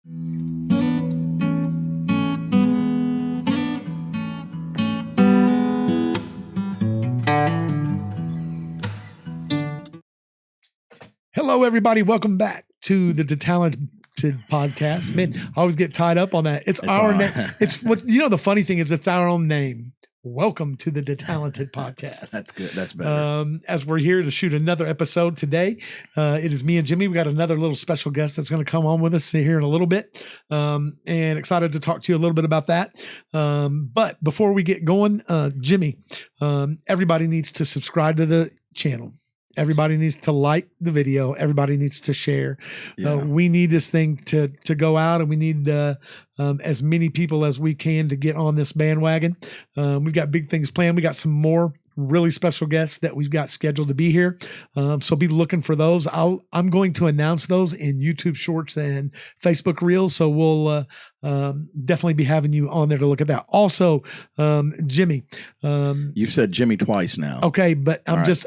Hello, everybody. Welcome back to the DeTalented Podcast. Man, I always get tied up on that. It's our name. It's what, the funny thing is it's our own name. Welcome to the DeTalented Podcast. That's good. That's better. As we're here to shoot another episode today, it is me and Jimmy. We got another little special guest that's going to come on with us here in a little bit, and excited to talk to you a little bit about that. But before we get going, Jimmy, everybody needs to subscribe to the channel. Everybody needs to like the video. Everybody needs to share. Yeah. We need this thing to go out, and we need as many people as we can to get on this bandwagon. We've got big things planned. We got some more really special guests that we've got scheduled to be here. So be looking for those. I'm going to announce those in YouTube Shorts and Facebook Reels. So we'll definitely be having you on there to look at that. Also, Jimmy, you've said Jimmy twice now. Okay, but I'm just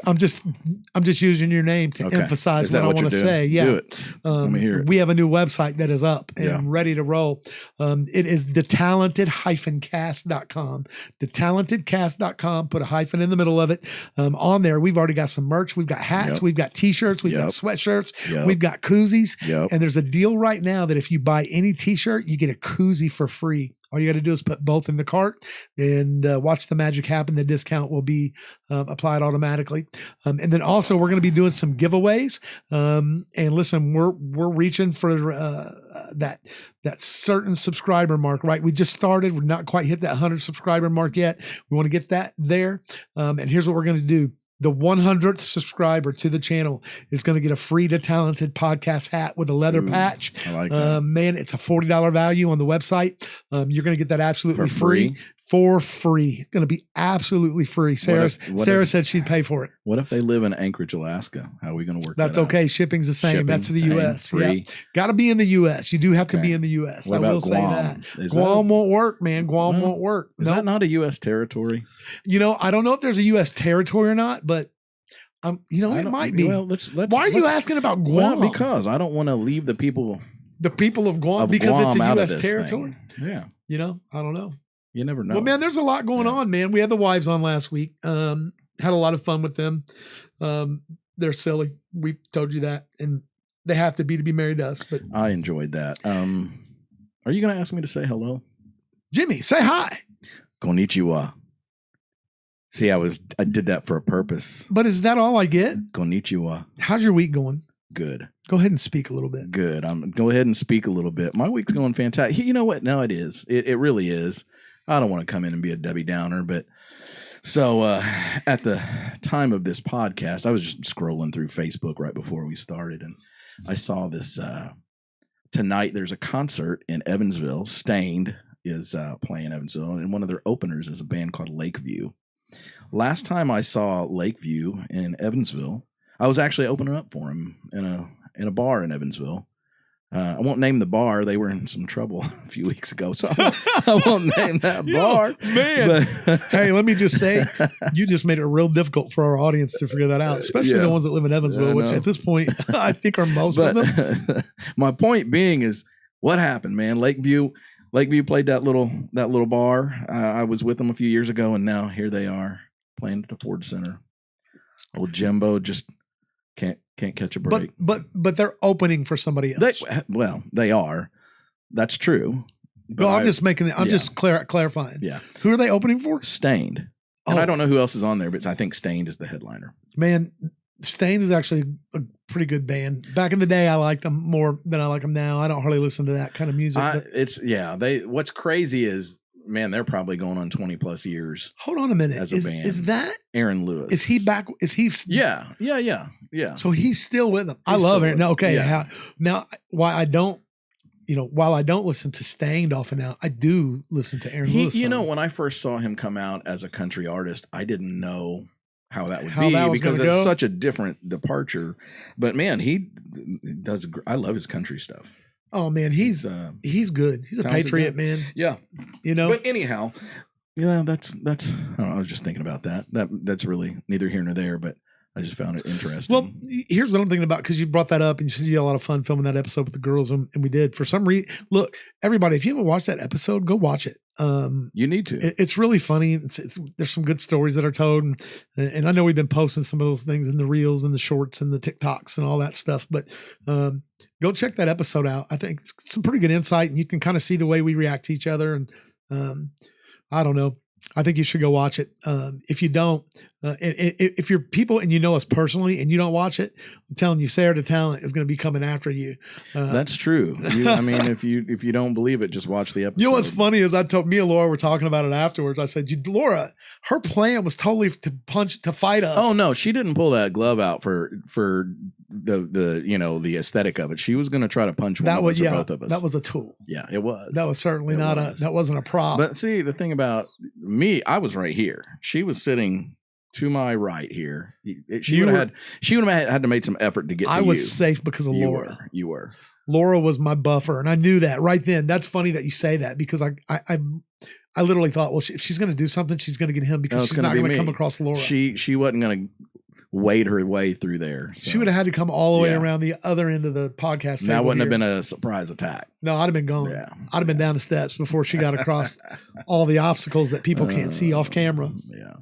using your name to emphasize what I want to say. Yeah. Do it. Let me hear it. We have a new website that is up and ready to roll. It is DeTalented-cast.com. DeTalentedCast.com. Put a hyphen in the middle of it. On there, we've already got some merch. We've got hats. We've got t-shirts. We've got sweatshirts. We've got koozies. And there's a deal right now that if you buy any t-shirt, you get a koozie for free. All you got to do is put both in the cart and watch the magic happen. The discount will be applied automatically. And then also we're going to be doing some giveaways. And listen, we're reaching for that certain subscriber mark, right? We just started. We're not quite hit that 100 subscriber mark yet. We want to get that there. And here's what we're going to do. The 100th subscriber to the channel is going to get a free DeTalented Podcast hat with a leather patch. I like that. Man, it's a $40 value on the website. You're going to get that absolutely free. For free. It's going to be absolutely free. Sarah said she'd pay for it. What if they live in Anchorage, Alaska? How are we going to work That's that okay. out? Shipping's the same. That's the U.S. Free. Yeah. Got to be in the U.S. You do have to be in the U.S. What I will about say Guam? that. Guam won't work, man. Guam won't work. Is that not a U.S. territory? I don't know if there's a U.S. territory or not, but it might be. Well, why are you asking about Guam? Well, because I don't want to leave the people of Guam because it's a U.S. territory. Thing. Yeah. I don't know. You never know. Well, man, there's a lot going on, man. We had the wives on last week. Had a lot of fun with them. They're silly. We told you that, and they have to be married to us. But I enjoyed that. Are you going to ask me to say hello? Jimmy, say hi. Konnichiwa. See, I did that for a purpose. But is that all I get? Konnichiwa. How's your week going? Good. Go ahead and speak a little bit. Good. Go ahead and speak a little bit. My week's going fantastic. You know what? No, it is. It really is. I don't want to come in and be a Debbie Downer, but so at the time of this podcast, I was just scrolling through Facebook right before we started, and I saw this tonight. There's a concert in Evansville. Stained is playing Evansville, and one of their openers is a band called Lakeview. Last time I saw Lakeview in Evansville, I was actually opening up for him in a bar in Evansville. I won't name the bar. They were in some trouble a few weeks ago, so I won't name that bar. Man, hey, let me just say, you just made it real difficult for our audience to figure that out, especially the ones that live in Evansville, which at this point, I think are most of them. My point being is, what happened, man? Lakeview played that little bar. I was with them a few years ago, and now here they are playing at the Ford Center. Old Jimbo just can't catch a break. But they're opening for somebody else. They are. That's true. Well, I'm just clarifying. Yeah. Who are they opening for? Stained. And I don't know who else is on there, but I think Stained is the headliner. Man, Stained is actually a pretty good band. Back in the day, I liked them more than I like them now. I don't hardly listen to that kind of music. What's crazy is, man, they're probably going on 20 plus years. Hold on a minute. As a band. Is that Aaron Lewis? Is he back? Is he? Yeah. So he's still with them. I love it. No, okay. Yeah. Now, while I don't listen to Stained often now, I do listen to Aaron Lewis. When I first saw him come out as a country artist, I didn't know how that would be because it's such a different departure. But man, he does. I love his country stuff. Oh man, he's good. He's a patriot, man. Yeah, But anyhow, that's. I was just thinking about that. That's really neither here nor there. But I just found it interesting. Well, here's what I'm thinking about, because you brought that up and you said you had a lot of fun filming that episode with the girls, and we did. For some reason, look, everybody, if you haven't watched that episode, go watch it. You need to. It's really funny. There's some good stories that are told, and I know we've been posting some of those things in the reels and the shorts and the TikToks and all that stuff. But go check that episode out. I think it's some pretty good insight, and you can kind of see the way we react to each other. And I don't know. I think you should go watch it. If you don't, if you're people and you know us personally and you don't watch it, I'm telling you, Sarah DeTalente is going to be coming after you. That's true. I mean, if you don't believe it, just watch the episode. You know what's funny is me and Laura were talking about it afterwards. I said, Laura, her plan was totally to fight us. Oh no, she didn't pull that glove out for the aesthetic of it. She was going to try to punch one of us or both of us. That was a tool. Yeah, it was. That was certainly that wasn't a prop. But see, the thing about me, I was right here. She was sitting to my right here. She would have had to make some effort to get to you. I was safe because of Laura. You were. Laura was my buffer, and I knew that right then. That's funny that you say that, because I literally thought, well, if she's going to do something, she's going to get him, because she's not going to come across Laura. She wasn't going to wade her way through there. So. She would have had to come all the way around the other end of the podcast. And that wouldn't have been a surprise attack. No, I'd have been gone. Yeah. I'd have been down the steps before she got across all the obstacles that people can't see off camera. Yeah.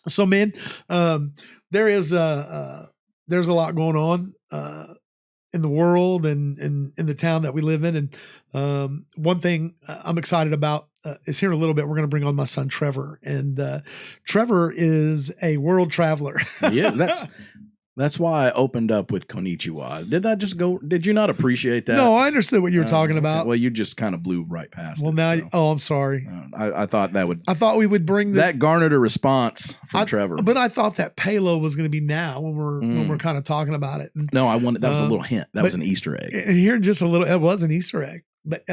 So, man, there's a lot going on in the world and in the town that we live in. And one thing I'm excited about is here in a little bit, we're going to bring on my son, Trevor. And Trevor is a world traveler. Yeah, that's why I opened up with Konnichiwa. Did you not appreciate that? No, I understood what you were talking about. Okay. Well, you just kind of blew right past it. Now, I'm sorry. I thought we would bring that garnered a response from Trevor. But I thought that payload was going to be now when we're kind of talking about it. And, no, that was a little hint. That was an Easter egg. And here just a little, it was an Easter egg. But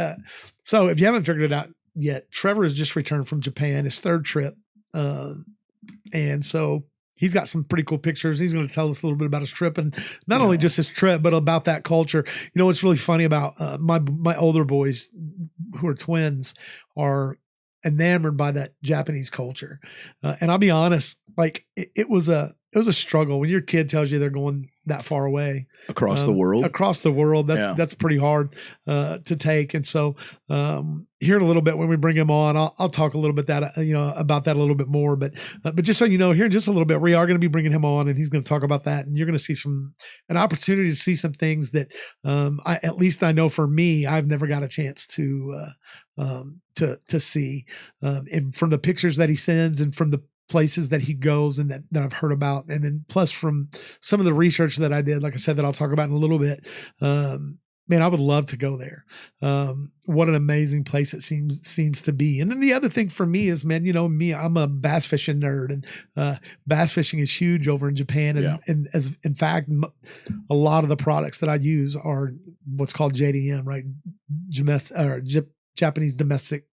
so if you haven't figured it out yet, Trevor has just returned from Japan, his third trip. And so he's got some pretty cool pictures. He's going to tell us a little bit about his trip, and not only just his trip, but about that culture. You know, what's really funny about my older boys, who are twins, are enamored by that Japanese culture. And I'll be honest, like it was a struggle when your kid tells you they're going that far away across the world. That's pretty hard to take. And so here in a little bit, when we bring him on, I'll talk a little bit about that a little bit more. But just so you know, here in just a little bit, we are going to be bringing him on, and he's going to talk about that. And you're going to see an opportunity to see some things that at least I know for me, I've never got a chance to see, and from the pictures that he sends and from the places that he goes and that I've heard about. And then plus from some of the research that I did, like I said, that I'll talk about in a little bit, man, I would love to go there. What an amazing place it seems to be. And then the other thing for me is, man, I'm a bass fishing nerd, and bass fishing is huge over in Japan. And as in fact, a lot of the products that I use are what's called JDM, right? Japanese domestic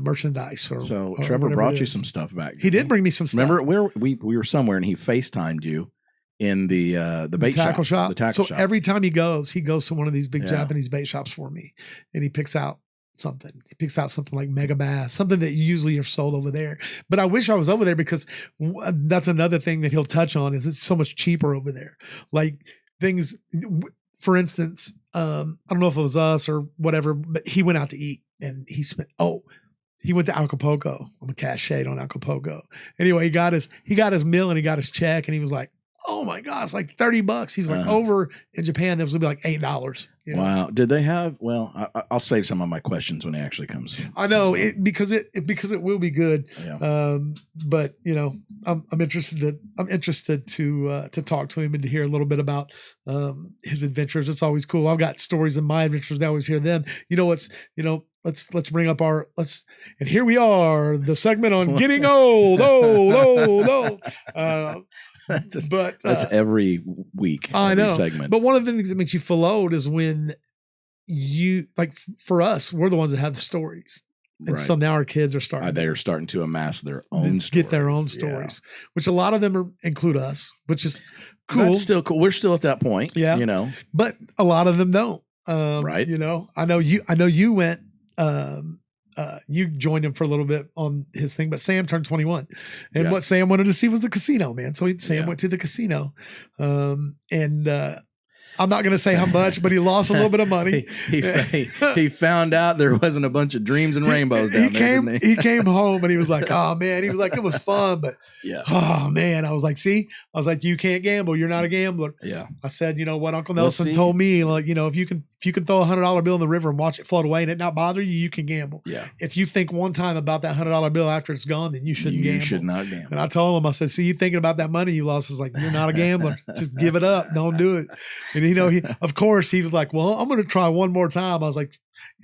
merchandise. So Trevor brought you some stuff back. He did bring me some stuff. Remember we were somewhere and he FaceTimed you in the bait tackle shop. The tackle shop. Every time he goes to one of these big Japanese bait shops for me, and he picks out something. He picks out something like Mega Bass, something that usually are sold over there. But I wish I was over there, because that's another thing that he'll touch on is it's so much cheaper over there. Like things, for instance, I don't know if it was us or whatever, but he went out to eat and he went to Acapulco. I'm a cash shade on Acapulco. Anyway, he got his meal and he got his check, and he was like, oh my God, it's like $30. He was like, over in Japan, that was gonna be like $8. Wow. Did they have, I'll save some of my questions when he actually comes. I know because it will be good. Yeah. But I'm interested to talk to him and to hear a little bit about his adventures. It's always cool. I've got stories of my adventures. I always hear them. Let's bring up and here we are, the segment on getting old. That's every week. I know. Segment. But one of the things that makes you feel old is when you, like, for us, we're the ones that have the stories. And so now our kids are starting to amass their own stories. Get their own stories, which a lot of them include us, which is cool. That's still cool. We're still at that point. Yeah. But a lot of them don't. Right. I know you went, you joined him for a little bit on his thing, but Sam turned 21, and what Sam wanted to see was the casino, man. So Sam went to the casino, and I'm not going to say how much, but he lost a little bit of money. He found out there wasn't a bunch of dreams and rainbows down there. He came home and he was like, "Oh man," he was like, "It was fun, but oh man," I was like, "You can't gamble. You're not a gambler." Yeah. I said, "You know what? Uncle Nelson told me, like, you know, if you can throw $100 bill in the river and watch it float away and it not bother you, you can gamble. Yeah. If you think one time about that $100 bill after it's gone, then you shouldn't gamble. You should not gamble." And I told him, I said, "See, you thinking about that money you lost is like, you're not a gambler. Just give it up. Don't do it." And you know, of course, he was like, "Well, I'm going to try one more time." I was like,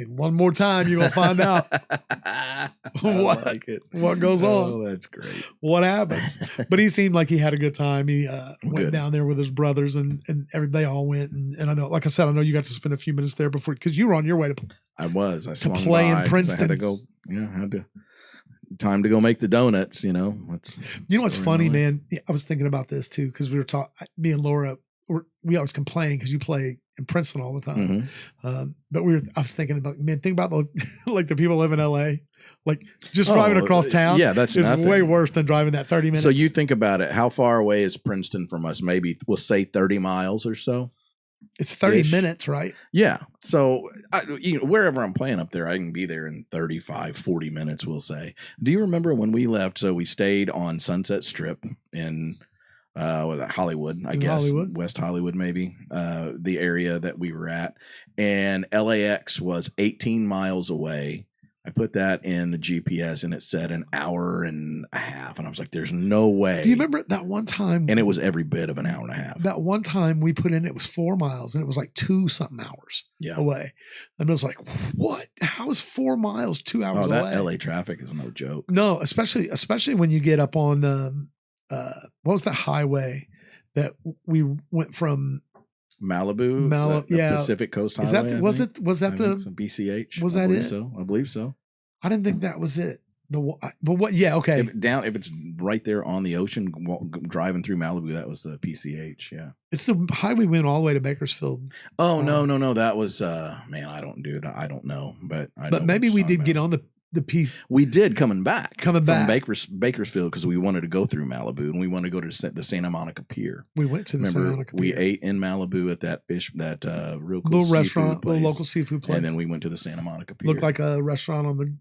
"One more time, you're going to find out what goes on." Oh, that's great. What happens? But he seemed like he had a good time. He went down there with his brothers, and they all went. And I know, like I said, I know you got to spend a few minutes there before, because you were on your way to. I swung play by, in Princeton. I had to go. Yeah, I had to. Time to go make the donuts. You know, you know what's funny, man? I was thinking about this too, because we were talking. Me and Laura, we always complain because you play in Princeton all the time. But I was thinking about, man, think about like the people live in LA, like just driving across town. Yeah, that's way worse than driving that 30 minutes. So you think about it. How far away is Princeton from us? Maybe we'll say 30 miles or so. It's 30 minutes, right? Yeah. So wherever I'm playing up there, I can be there in 35, 40 minutes, we'll say. Do you remember when we left? So we stayed on Sunset Strip in Hollywood, I guess. Hollywood. West Hollywood, maybe, the area that we were at. And LAX was 18 miles away. I put that in the GPS and it said an hour and a half. And I was like, there's no way. Do you remember that one time? And it was every bit of an hour and a half. That one time we put in, it was 4 miles and it was like 2-something hours away. And I was like, what? How is 4 miles 2 hours away? That LA traffic is no joke. No, especially when you get up on, what was that highway that we went from? Malibu, the Pacific Coast Highway. Was that the BCH? Was that it? So I believe so. I didn't think that was it. But what? Yeah, okay. If it's right there on the ocean, driving through Malibu, that was the PCH. Yeah, it's the highway went all the way to Bakersfield. Oh no, that was man. I don't know, but maybe we did get on the piece. We did coming back from Bakersfield, because we wanted to go through Malibu and we wanted to go to the Santa Monica Pier. We went to the Santa Monica Pier. We ate in Malibu at that real cool little restaurant, little local seafood place, and then we went to the Santa Monica Pier. Looked like a restaurant on the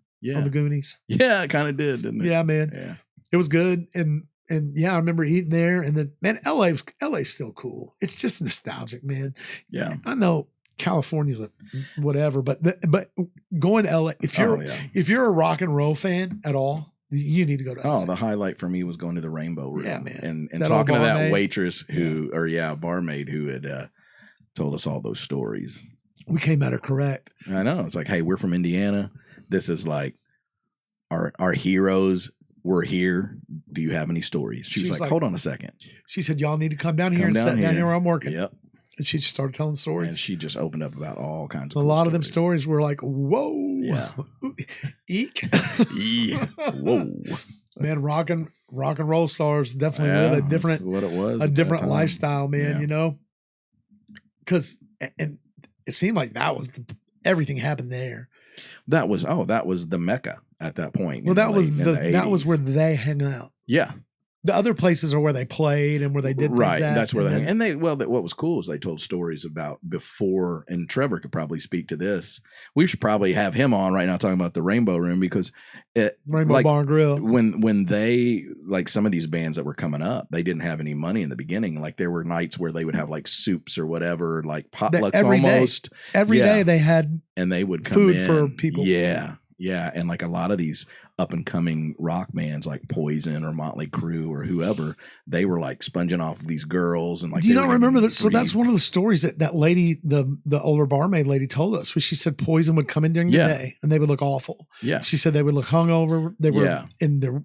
Goonies. Yeah, it kind of did, didn't it? Yeah, man. Yeah, it was good, and yeah, I remember eating there. And then, man, LA's still cool. It's just nostalgic, man. Yeah, I know California's a whatever, but going to LA, if you're a rock and roll fan at all, you need to go to LA. Oh, the highlight for me was going to the Rainbow Room. Yeah, man. And talking to that waitress barmaid who had told us all those stories. We came at her correct. I know. It's like, hey, we're from Indiana. This is like our heroes. We're here. Do you have any stories? She was like, hold on a second. She said, y'all need to come down here and sit down here where I'm working. Yep. And she just started telling stories. And she just opened up about all kinds of A lot of them stories were like, whoa. Yeah. Eek. Yeah. Whoa. Man, rock and roll stars definitely live a different, what it was, a different lifestyle, man, you know? Because, and it seemed like that was everything happened there. That was the Mecca at that point. Well, that was where they hang out. Yeah. The other places are where they played and where they did things right. At, that's where what was cool is they told stories about before, and Trevor could probably speak to this. We should probably have him on right now talking about the Rainbow Room, because Rainbow Bar and Grill. When they, like, some of these bands that were coming up, they didn't have any money in the beginning. Like, there were nights where they would have like soups or whatever, like potlucks almost. Every day they had, and they would come food in for people. Yeah. Yeah, and like a lot of these up and coming rock bands like Poison or Motley Crue or whoever, they were like sponging off of these girls and like. Do you not remember that? So that's one of the stories that lady, the older barmaid lady, told us. Where she said Poison would come in during the day and they would look awful. Yeah, she said they would look hungover. They were in their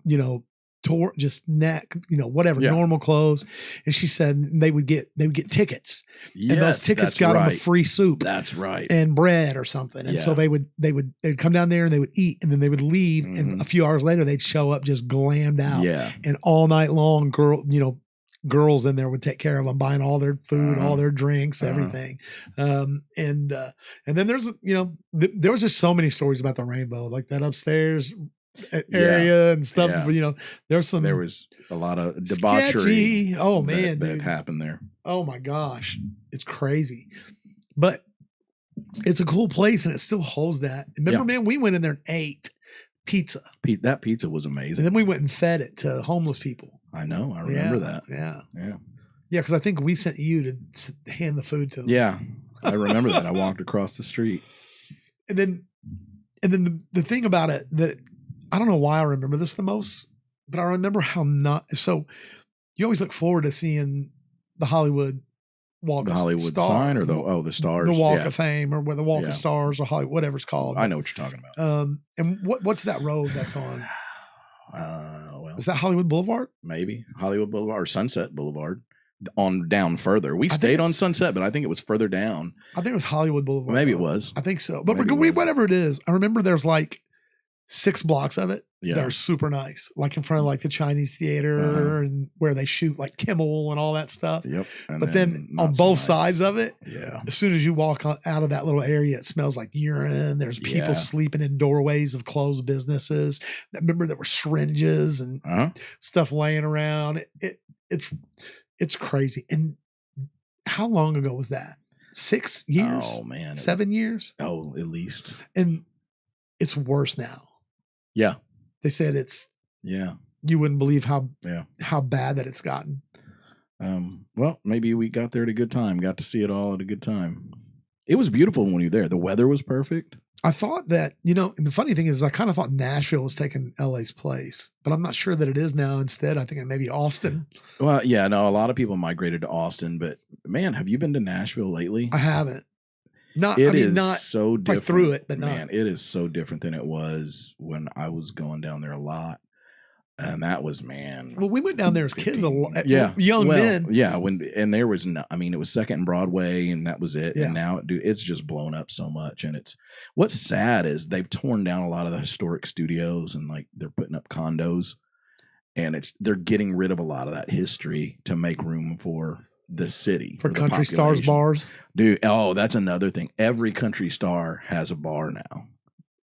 just neck, whatever, normal clothes. And she said they would get tickets. Yes, and those tickets got them a free soup. That's right. And bread or something. And so they'd come down there and they would eat, and then they would leave. And a few hours later they'd show up just glammed out. Yeah. And all night long, girls in there would take care of them, buying all their food, all their drinks, everything. And then there's, there was just so many stories about the rainbow, like that upstairs area and stuff. There was a lot of debauchery. That happened there. Oh my gosh. It's crazy. But it's a cool place and it still holds that. Remember, man, we went in there and ate pizza. That pizza was amazing. And then we went and fed it to homeless people. I know. I remember that. Yeah. Because I think we sent you to hand the food to them. Yeah. I remember that. I walked across the street. And then the thing about it that I don't know why I remember this the most, but I remember how so you always look forward to seeing the Hollywood Walk of Hollywood Star, sign or the stars, the Walk of Fame, or where the Walk of Stars, or Hollywood, whatever it's called. I know what you're talking about. And what's that road that's on? Well, is that Hollywood Boulevard? Maybe Hollywood Boulevard or Sunset Boulevard. On down further, we stayed on Sunset, but I think it was further down. I think it was Hollywood Boulevard. Maybe it was. I think so. But whatever it is, I remember there's like 6 blocks of it that are super nice, like in front of like the Chinese theater and where they shoot like Kimmel and all that stuff. Yep. But then on both sides of it, yeah, as soon as you walk out of that little area, it smells like urine. There's people sleeping in doorways of closed businesses. Remember there were syringes and stuff laying around. It's crazy. And how long ago was that? 6 years? Oh man, 7 years? Oh, at least. And it's worse now. Yeah. They said you wouldn't believe how bad that it's gotten. Well, maybe we got there at a good time, got to see it all at a good time. It was beautiful when you were there. The weather was perfect. I thought that, and the funny thing is I kind of thought Nashville was taking LA's place, but I'm not sure that it is now. Instead, I think it may be Austin. Well, yeah, no, a lot of people migrated to Austin, but man, have you been to Nashville lately? I haven't. Not So different. Through it, but man, it is so different than it was when I was going down there a lot. And that was, man. Well, we went down there as 15, kids, young men. Yeah, and there was no, it was Second and Broadway, and that was it. Yeah. And now, it's just blown up so much. And what's sad is they've torn down a lot of the historic studios, and like they're putting up condos, and they're getting rid of a lot of that history to make room for the city, for country stars bars. Dude, that's another thing. Every country star has a bar now,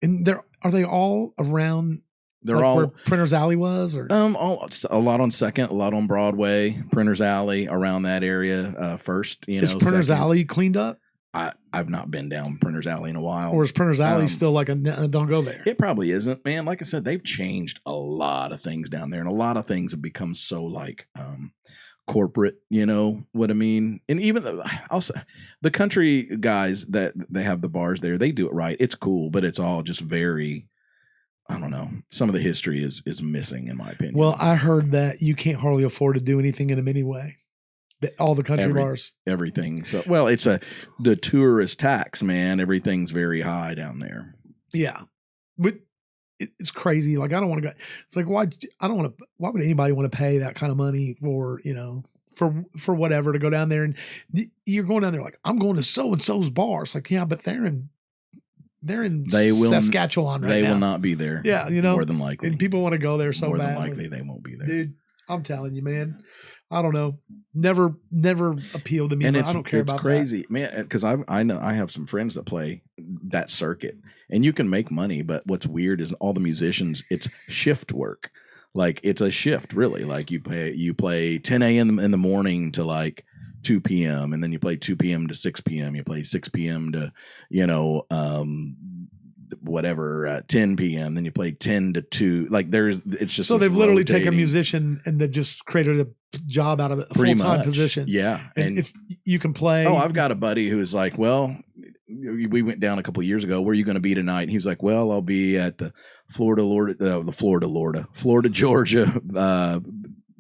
and are they all around? They're all where Printer's Alley was, or a lot on Second, a lot on Broadway, Printer's Alley, around that area. First, is Printer's Alley cleaned up? I've not been down Printer's Alley in a while. Or is Printer's Alley still like don't go there? It probably isn't, man. Like I said, they've changed a lot of things down there, and a lot of things have become so like corporate. You know what I mean? And even also the country guys that they have the bars there, they do it right. It's cool, but it's all just very. I don't know. Some of the history is missing, in my opinion. Well, I heard that you can't hardly afford to do anything in them anyway. All the country bars, everything. So, well, it's the tourist tax, man. Everything's very high down there. Yeah, but it's crazy. Like I don't want to go. It's like why would anybody want to pay that kind of money for for whatever to go down there? And you're going down there like I'm going to so and so's bar. It's like but they're in Saskatchewan right now. They will not be there. Yeah, more than likely. And people want to go there so bad. More than likely, they won't be there. Dude, I'm telling you, man. I don't know. Never appealed to me. And I don't care about it's crazy, man. Because I know I have some friends that play that circuit, and you can make money. But what's weird is all the musicians. It's shift work. Like it's a shift, really. Like you play 10 a.m. in the morning to like 2 p.m. and then you play 2 p.m. to 6 p.m. You play 6 p.m. to 10 p.m. Then you play 10 to 2. Like it's just so they've literally taken a musician and they've just created a job out of it, a full-time position. Yeah, and if you can play. Oh, I've got a buddy who's like, well, we went down a couple of years ago. Where are you going to be tonight? And he was like, well, I'll be at the Florida Georgia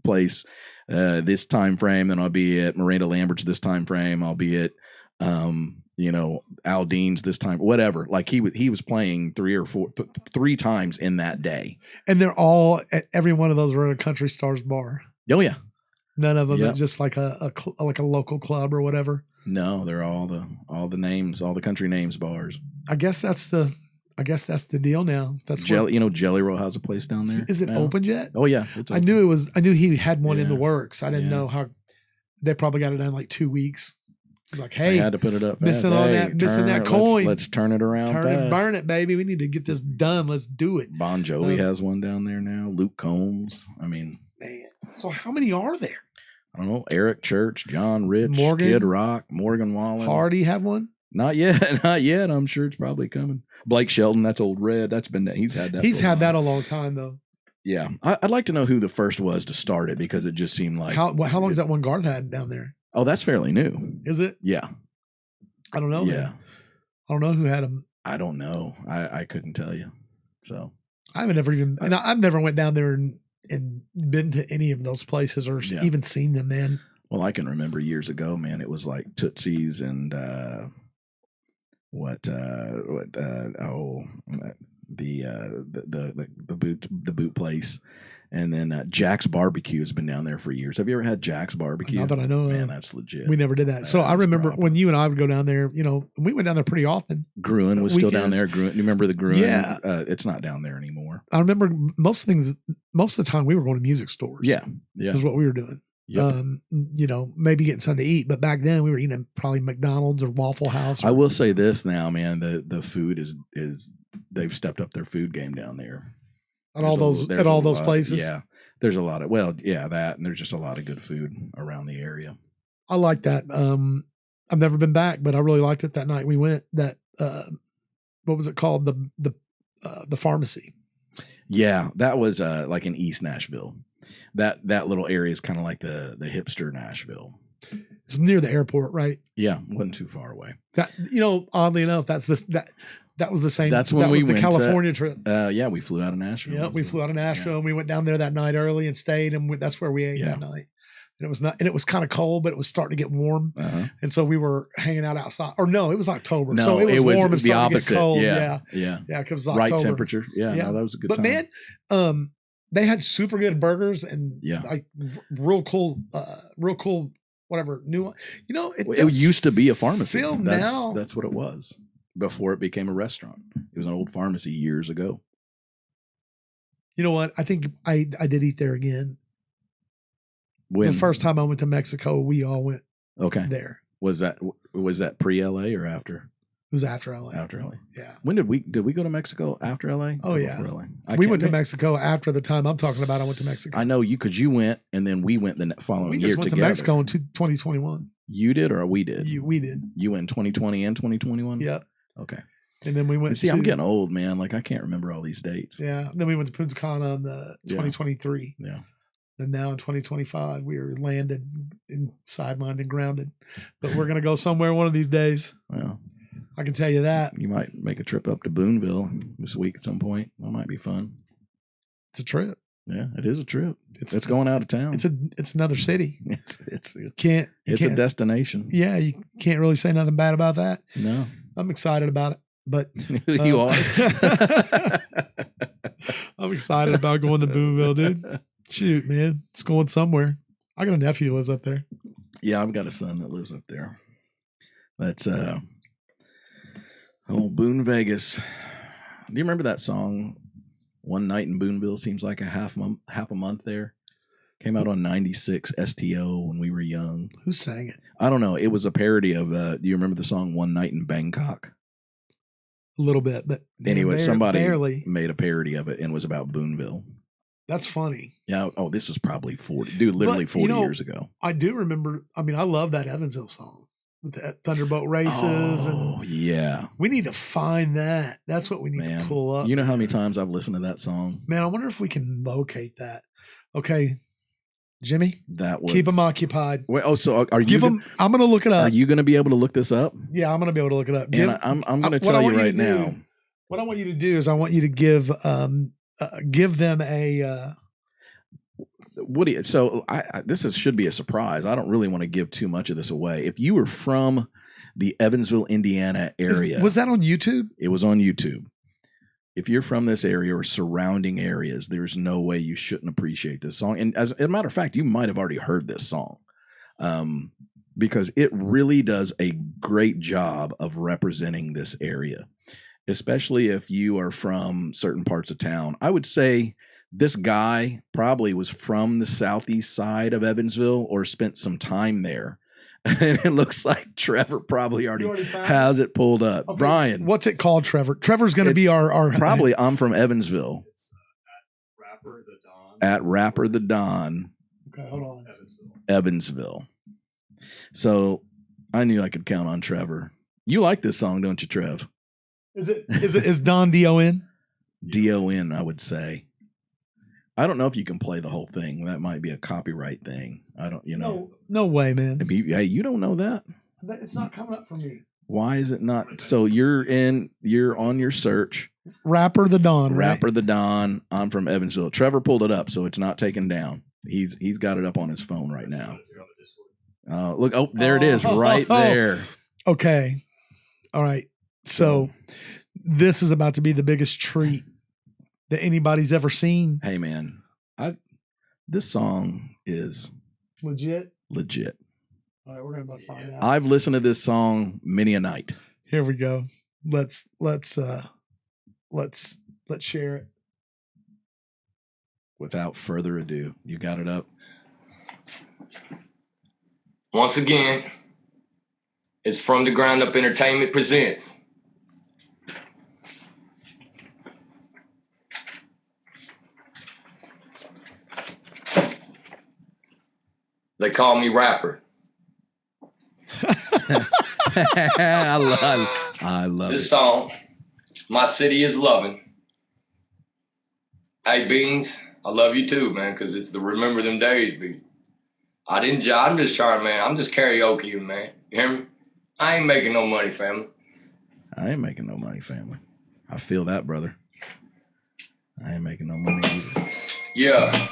place. This time frame, then I'll be at Miranda Lambert's this time frame. I'll be at Aldean's this time, whatever. Like he was playing 3 times in that day, and they're all every one of those are at a country stars bar. Oh yeah, none of them are just like a local club or whatever. No, they're all the names, all the country names bars. I guess that's the I guess that's the deal now. That's Jelly. Jelly Roll has a place down there. Is it now. opened yet? Oh yeah, it's open. I knew he had one in the works. I didn't know how. They probably got it done in like 2 weeks. It's like, hey, I had to put it up. Missing that coin. Let's turn it around. Turn fast. it, burn it, baby. We need to get this done. Let's do it. Bon Jovi has one down there now. Luke Combs. I mean, man. So how many are there? I don't know. Eric Church, John Rich, Morgan, Kid Rock, Morgan Wallen. Hardy have one? Not yet. Not yet. I'm sure it's probably coming. Blake Shelton. That's Old Red. He's had that. He's had that a long time though. Yeah, I'd like to know who the first was to start it because it just seemed like how long has that one Garth had down there? Oh, that's fairly new. Is it? Yeah. I don't know. Yeah. Man. I don't know who had them. I don't know. I couldn't tell you. So I've never went down there and been to any of those places or even seen them, man. Well, I can remember years ago, man. It was like Tootsie's and the boot place. And then Jack's Barbecue has been down there for years. Have you ever had Jack's Barbecue? Not that I know. Man, that's legit. We never did that. So I remember when you and I would go down there, we went down there pretty often. Gruen was still down there. Gruen, you remember the Gruen? Yeah. It's not down there anymore. I remember most of the time we were going to music stores. Yeah. Yeah. Is what we were doing. Yep. Maybe getting something to eat. But back then we were eating probably McDonald's or Waffle House. I will say this now, man, the food is they've stepped up their food game down there. At all those places. Yeah. There's a lot of that, and there's just a lot of good food around the area. I like that. I've never been back, but I really liked it that night we went. That what was it called? The pharmacy. Yeah, that was like in East Nashville. That little area is kind of like the hipster Nashville. It's near the airport, right? Yeah, wasn't too far away. That oddly enough, that was the same. That's when we went the California trip. Yeah, we flew out of Nashville. Yeah, we flew out of Nashville and we went down there that night early and stayed, and that's where we ate that night. And it was kind of cold, but it was starting to get warm, and so we were hanging out outside. Or no, it was October, so it was warm and the starting opposite. To get cold. Yeah, because it was October. Right temperature. Yeah, no, that was a good time. But man, they had super good burgers and like real cool. Whatever new, it used to be a pharmacy. Now that's what it was before it became a restaurant. It was an old pharmacy years ago. You know what? I think I did eat there again. The first time I went to Mexico, we all went there. Was that pre-LA or after? It was after LA. After LA. Yeah. When did we go to Mexico after LA? Oh yeah. LA? We went to Mexico after the time I'm talking about. I went to Mexico. I know you because you went and then we went the following year together. We just went to Mexico in 2021. You did or we did? We did. You went in 2020 and 2021? Yep. Okay. And then we went I'm getting old, man. Like I can't remember all these dates. Yeah. Then we went to Punta Cana in 2023. Yeah. And now in 2025, we are landed and sidelined and grounded. But we're going to go somewhere one of these days. Well, I can tell you that. You might make a trip up to Boonville this week at some point. That might be fun. It's a trip. Yeah, it is a trip. It's going out of town. It's another it's a destination. Yeah, you can't really say nothing bad about that. No. I'm excited about it. But you are. I'm excited about going to Boonville, dude. Shoot, man. It's going somewhere. I got a nephew who lives up there. Yeah, I've got a son that lives up there. That's Boone Vegas. Do you remember that song, One Night in Boonville Seems Like a Half a Month There? Came out on 96 STO when we were young. Who sang it? I don't know. It was a parody of, do you remember the song One Night in Bangkok? A little bit, but anyway, somebody made a parody of it and it was about Boonville. That's funny. Yeah. Oh, this was probably 40 years ago. I do remember. I mean, I love that Evansville song with the Thunderbolt races. Oh, yeah. We need to find that. That's what we need to pull up. You know how many times I've listened to that song? Man, I wonder if we can locate that. Okay. Jimmy, keep them occupied. Wait, so are you? I'm going to look it up. Are you going to be able to look this up? Yeah, I'm going to be able to look it up. I'm going to tell you right now. What I want you to do is I want you to give them a. Woody, so this should be a surprise. I don't really want to give too much of this away. If you were from the Evansville, Indiana area, was that on YouTube? It was on YouTube. If you're from this area or surrounding areas, there's no way you shouldn't appreciate this song. And as a matter of fact, you might have already heard this song because it really does a great job of representing this area. especially if you are from certain parts of town. I would say this guy probably was from the southeast side of Evansville or spent some time there. And it looks like Trevor probably already has it pulled up. Okay. Brian. What's it called, Trevor? Trevor's going to be our probably I'm from Evansville. It's at Rapper the Don. Okay, hold on. Evansville. So I knew I could count on Trevor. You like this song, don't you, Trev? Is Don D-O-N? D-O-N, I would say. I don't know if you can play the whole thing. That might be a copyright thing. I don't, No way, man. Hey, you don't know that? It's not coming up for me. Why is it not? So you're on your search. Rapper the Don, right? Rapper the Don. I'm from Evansville. Trevor pulled it up, so it's not taken down. He's got it up on his phone right now. Look, there it is, right there. Okay. All right. So this is about to be the biggest treat that anybody's ever seen. Hey, man, this song is legit. All right, we're gonna find out. I've listened to this song many a night. Here we go. Let's share it. Without further ado, you got it up. Once again, it's From the Ground Up Entertainment presents They Call Me Rapper. I love this song, My City Is Loving. Hey, Beans, I love you too, man, because it's the Remember Them Days beat. I'm just trying, man. I'm just karaoke, man. You hear me? I ain't making no money, family. I feel that, brother. I ain't making no money either. Yeah.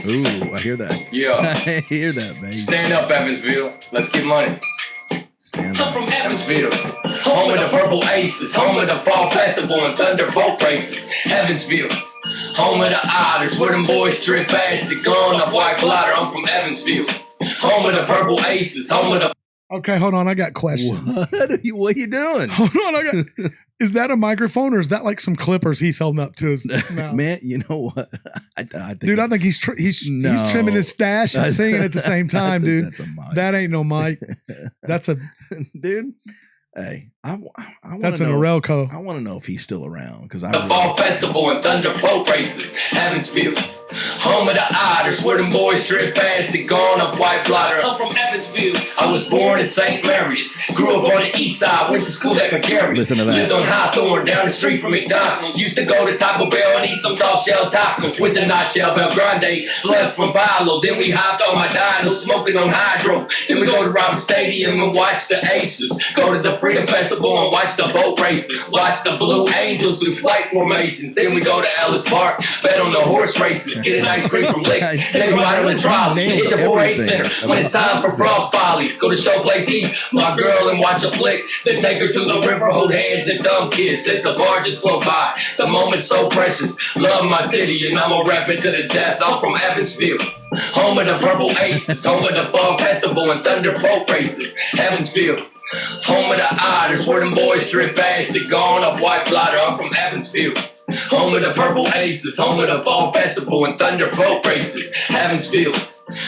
Ooh, I hear that. Yeah. I hear that, baby. Stand up, Evansville. Let's get money. Stand up. I'm from Evansville, home of the Purple Aces, home of the Fall Festival and Thunderbolt races. Evansville, home of the Otters, where them boys strip acid, gone up white blotter. I'm from Evansville, home of the Purple Aces, home of the... Okay, hold on. I got questions. What are you doing? Hold on. Is that a microphone or is that like some clippers he's holding up to his mouth? Man, you know what? I think he's trimming his stash and singing at the same time, dude. That's a mic. That ain't no mic. That's a dude. Hey, that's an Orelco. I want to know if he's still around because the Fall Festival and Thunderbolt races, Evansville, home of the Otters, where them boys strip acid, gone up white blotter. I'm from Evansville. I was born in St. Mary's, grew up on the east side, went to school at McGarry. Listen to that. Lived on Hawthorne, down the street from McDonald's. Used to go to Taco Bell and eat some soft shell tacos with the nutshell Bel Grande. Left from Palo, then we hopped on my dyno, smoking on hydro. Then we go to Robert Stadium and watch the Aces. Go to the Freedom Festival and watch the boat races. Watch the Blue Angels with flight formations. Then we go to Ellis Park, bet on the horse races. Get an ice cream from Licks. Then ride on the trolley. Hit the 4-H Center when it's time for frog follies. Go to Showplace East, my girl, and watch a flick. Then take her to the river, hold hands and dumb kids. As the barges flow by, the moment's so precious. Love my city and I'ma rap it to the death. I'm from Evansville, home of the Purple Aces, home of the Fall Festival and Thunderbolt races. Evansville, home of the Otters, where them boys strip acid, gone up white blotter. I'm from Evansville, home of the Purple Aces, home of the Fall Festival and Thunderbolt races. Evansville,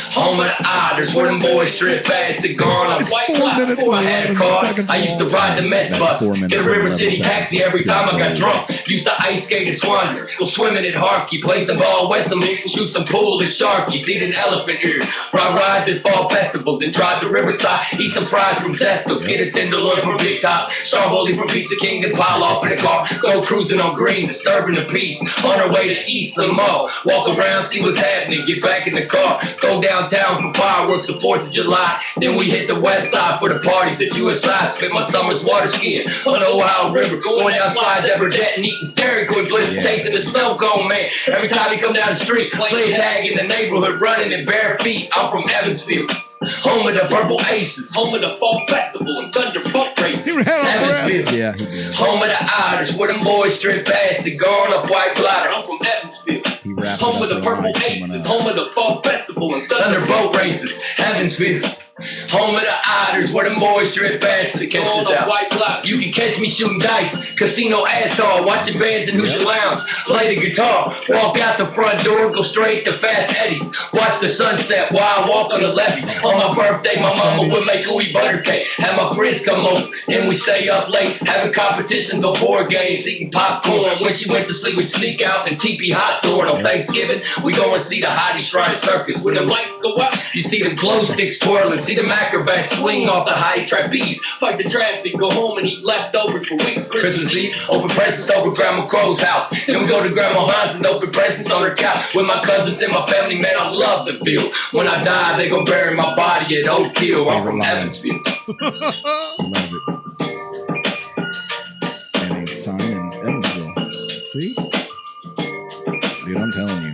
home of the Otters, where them boys strip acid, gone up white blotter. Before I had a car, I used to ride the Mets bus, get a River City taxi every time I got drunk. Used to ice skate at Swander, go swimming at Harkey, play some ball with some mix, shoot some pool at Sharky's, eat an elephant ear, ride rides at Fall Festivals, then drive to Riverside, eat some fries from Zestos, get a tenderloin from Big Top, Starboli from Pizza King, then pile off in the car, go cruising on Green, disturbing the peace, on our way to Eastland Mall, walk around, see what's happening, get back in the car, go downtown for fireworks the 4th of July, then we hit the west side for the parties at USI, spent my summers water skiing on the Ohio River, going down slides at Burdette and eating Dairy Queen blizzard, tasting the snow cone, man. Every time you come down the street, play tag in the neighborhood, running in bare feet. I'm from Evansville, home of the Purple Aces, home of the Fall Festival and Thunderbolt races. Evansville, yeah, he did. Home of the Otters, where them boys strip acid, gone up white blotter. I'm from Evansville, home of the Purple Aces, home of the Fall Festival and Thunderbolt races. Evansville, home of the Otters, where the moisture advances. On a white block, you can catch me shooting dice. Casino asshole, watching bands in Hoosier Lounge. Play the guitar, walk out the front door, go straight to Fast Eddie's. Watch the sunset while I walk on the left. On my birthday, my mama would make gooey butter cake. Have my friends come over, and we stay up late, having competitions on board games, eating popcorn. When she went to sleep, we'd sneak out and teepee hot door. On Thanksgiving, we go and see the Hottie Shrine Circus. When the lights go out, you see the glow sticks twirling, see the acrobats swing off the high trapeze, fight the traffic, go home and eat leftovers for weeks. Christmas Eve, open presents over Grandma Crow's house. Then we go to Grandma Hans and open presents on her couch. With my cousins and my family, man, I love the feel. When I die, they gon' bury my body at Oak Hill. I'm from Evansville. Love it. And he's signing Evansville. See? Dude, I'm telling you.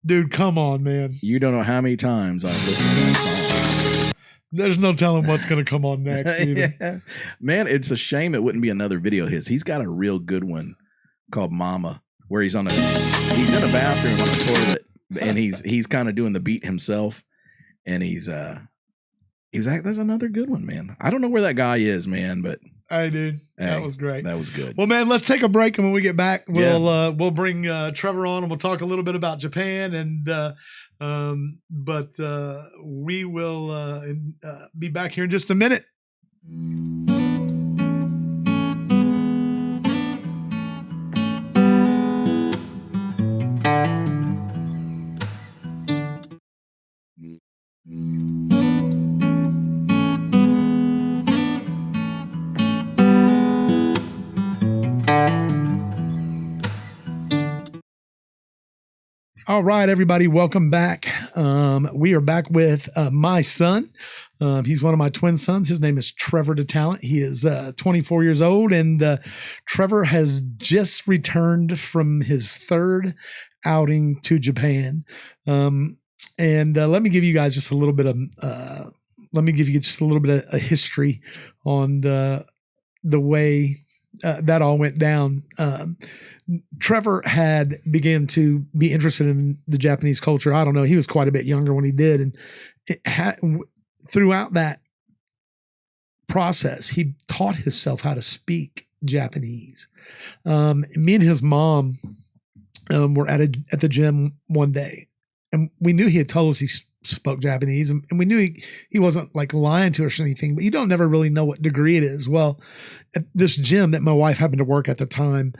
Dude, come on, man. You don't know how many times I've listened to that song. There's no telling what's going to come on next. Yeah. Man, it's a shame it wouldn't be another video of his. He's got a real good one called Mama, where he's in a bathroom on a toilet, and he's kind of doing the beat himself, and he's like, there's another good one, man. I don't know where that guy is, man, but hey, dude, that was great. That was good. Well, man, let's take a break, and when we get back, we'll bring Trevor on, and we'll talk a little bit about Japan, and we will be back here in just a minute. All right, everybody, welcome back. We are back with my son. He's one of my twin sons. His name is Trevor DeTalente. He is 24 years old, and Trevor has just returned from his third outing to Japan. And let me give you guys just a little bit of a history on the way that all went down. Trevor had began to be interested in the Japanese culture. I don't know. He was quite a bit younger when he did. And throughout that process, he taught himself how to speak Japanese. Me and his mom were at the gym one day, and we knew he had told us he spoke Japanese, and we knew he wasn't like lying to us or anything, but you don't never really know what degree it is. Well, at this gym that my wife happened to work at the time,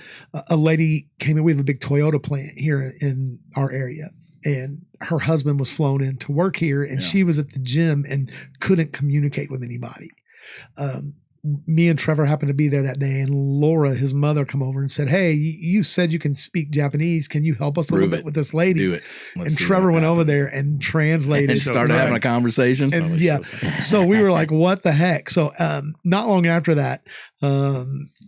a lady came in. We have a big Toyota plant here in our area, and her husband was flown in to work here, and she was at the gym and couldn't communicate with anybody. Me and Trevor happened to be there that day, and Laura, his mother, come over and said, "Hey, you said you can speak Japanese. Can you help us a little bit with this lady?" Do it. And Trevor went over there and translated. And started having a conversation. And so we were like, what the heck? So not long after that,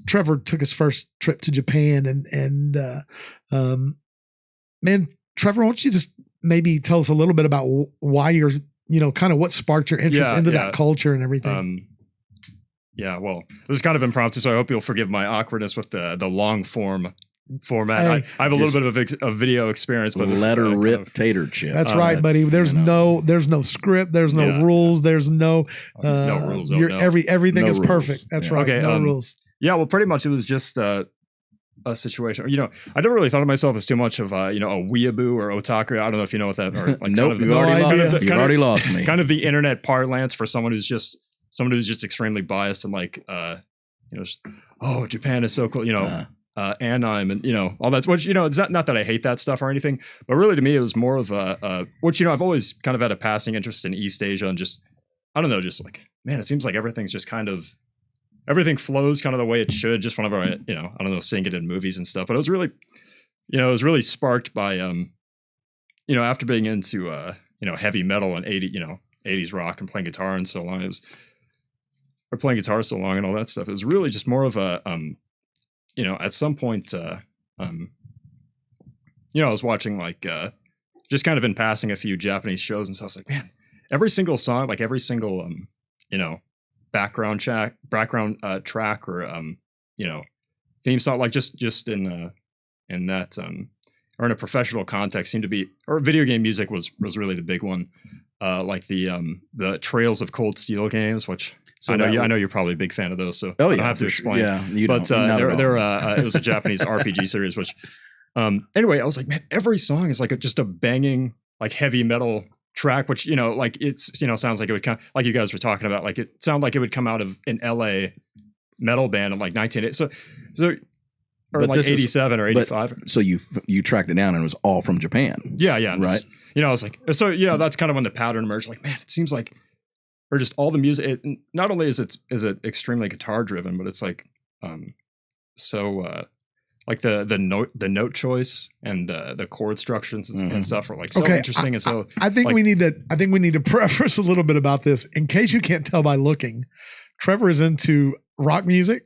Trevor took his first trip to Japan, and man, Trevor, why don't you just maybe tell us a little bit about why you're, kind of what sparked your interest into that culture and everything? Yeah, well, this is kind of impromptu, so I hope you'll forgive my awkwardness with the long format. Hey, I have a little bit of video experience, but let her rip tater chip. That's right, buddy. There's no script. There's no rules. There's no rules. Everything is rules. perfect. That's right. Okay, no rules. Yeah, well, pretty much it was just a situation. I never really thought of myself as too much of a weeaboo or otaku. I don't know if you know what that. Or like Nope, you've already lost me. Kind of the internet parlance for someone who's just extremely biased and like, Japan is so cool, anime and, all that, which, it's not that I hate that stuff or anything, but really to me, it was more of which, I've always kind of had a passing interest in East Asia and just, I don't know, just like, man, it seems like everything's just everything flows kind of the way it should, just whenever I don't know, seeing it in movies and stuff, but it was really, it was really sparked by, after being into, heavy metal and 80s rock and playing guitar and so long, playing guitar so long and all that stuff. It was really just more of a, at some point, I was watching like, just kind of in passing a few Japanese shows, and so I was like, man, every single song, like every single, background track or, theme song, like just in that, or in a professional context seem to be, or video game music was really the big one. Like the Trails of Cold Steel games, which so I know you're probably a big fan of those, so I don't have to explain. Yeah, but it was a Japanese RPG series, which anyway, I was like, man, every song is like just a banging like heavy metal track, which like it's sounds like it would come, like you guys were talking about, like it sounded like it would come out of an LA metal band in like 1980. So or like 87 or 85. So you tracked it down and it was all from Japan. Yeah, right. I was like, so that's kind of when the pattern emerged. Like, man, it seems like, or just all the music. Not only is it extremely guitar driven, but it's like like the note choice and the chord structures and stuff are like so interesting. And so I think we need to preface a little bit about this in case you can't tell by looking. Trevor is into rock music.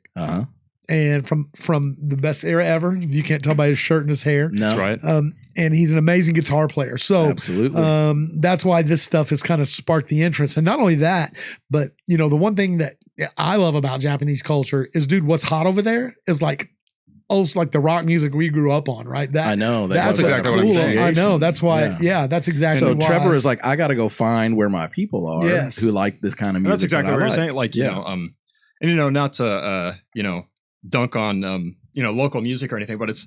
And from the best era ever. You can't tell by his shirt and his hair. No. That's right. And he's an amazing guitar player. So absolutely. That's why this stuff has kind of sparked the interest. And not only that, but the one thing that I love about Japanese culture is, dude, what's hot over there is like the rock music we grew up on, right? I know. That's exactly what I'm saying. I know. That's why. Yeah, that's exactly so why. Trevor is like, I got to go find where my people are who like this kind of music. And that's exactly what you're saying. Like, and not to, dunk on, local music or anything, but it's,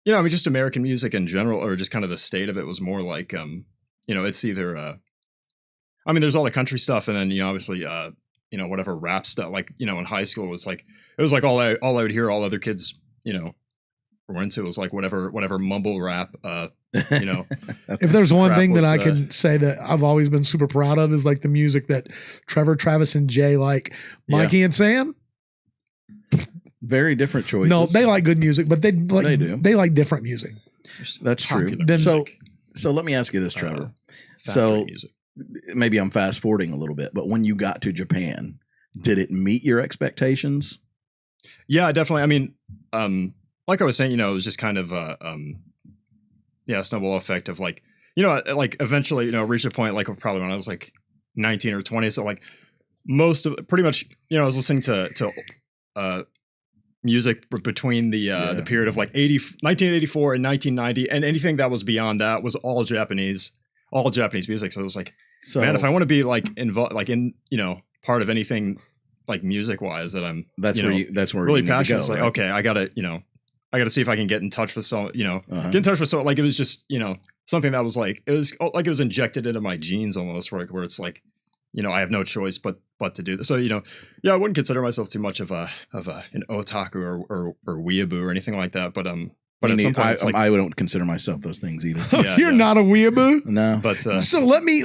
just American music in general, or just kind of the state of it was more like, it's either, there's all the country stuff. And then, obviously, whatever rap stuff, like, in high school was like, it was like all I would hear all other kids, were into was like whatever mumble rap, If there's one thing that I can say that I've always been super proud of is like the music that Trevor, Travis, and Jay like. Mikey and Sam, very different choices. No, they like good music, but they like different music. That's true. So let me ask you this, Trevor. Music. Maybe I'm fast forwarding a little bit, but when you got to Japan, did it meet your expectations? Yeah, definitely. Like I was saying, it was just kind of a snowball effect of like, like eventually, reached a point like probably when I was like 19 or 20. So like pretty much, I was listening to music between the period of like 1984 and 1990, and anything that was beyond that was all Japanese music. So it was like, man, if I want to be like involved, like in, part of anything like music wise that I'm, that's where really passionate. It's like, right? Okay, I gotta see if I can get in touch with get in touch with like, it was just, something that was like, it was injected into my genes almost, where it's like, I have no choice but to do this. So, I wouldn't consider myself too much of an otaku or weeaboo or anything like that. But at some point, I don't consider myself those things either. You're not a weeaboo? No. But so let me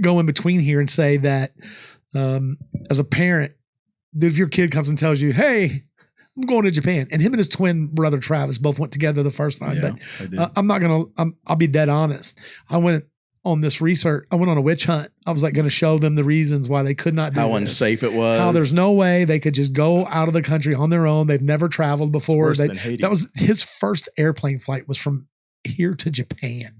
go in between here and say that as a parent, if your kid comes and tells you, hey, I'm going to Japan, and him and his twin brother Travis both went together the first time, but I'll be dead honest. I went on this research. I went on a witch hunt. I was like going to show them the reasons why they could not do how this. Unsafe it was. How there's no way they could just go out of the country on their own. They've never traveled before. That was his first airplane flight was from here to Japan,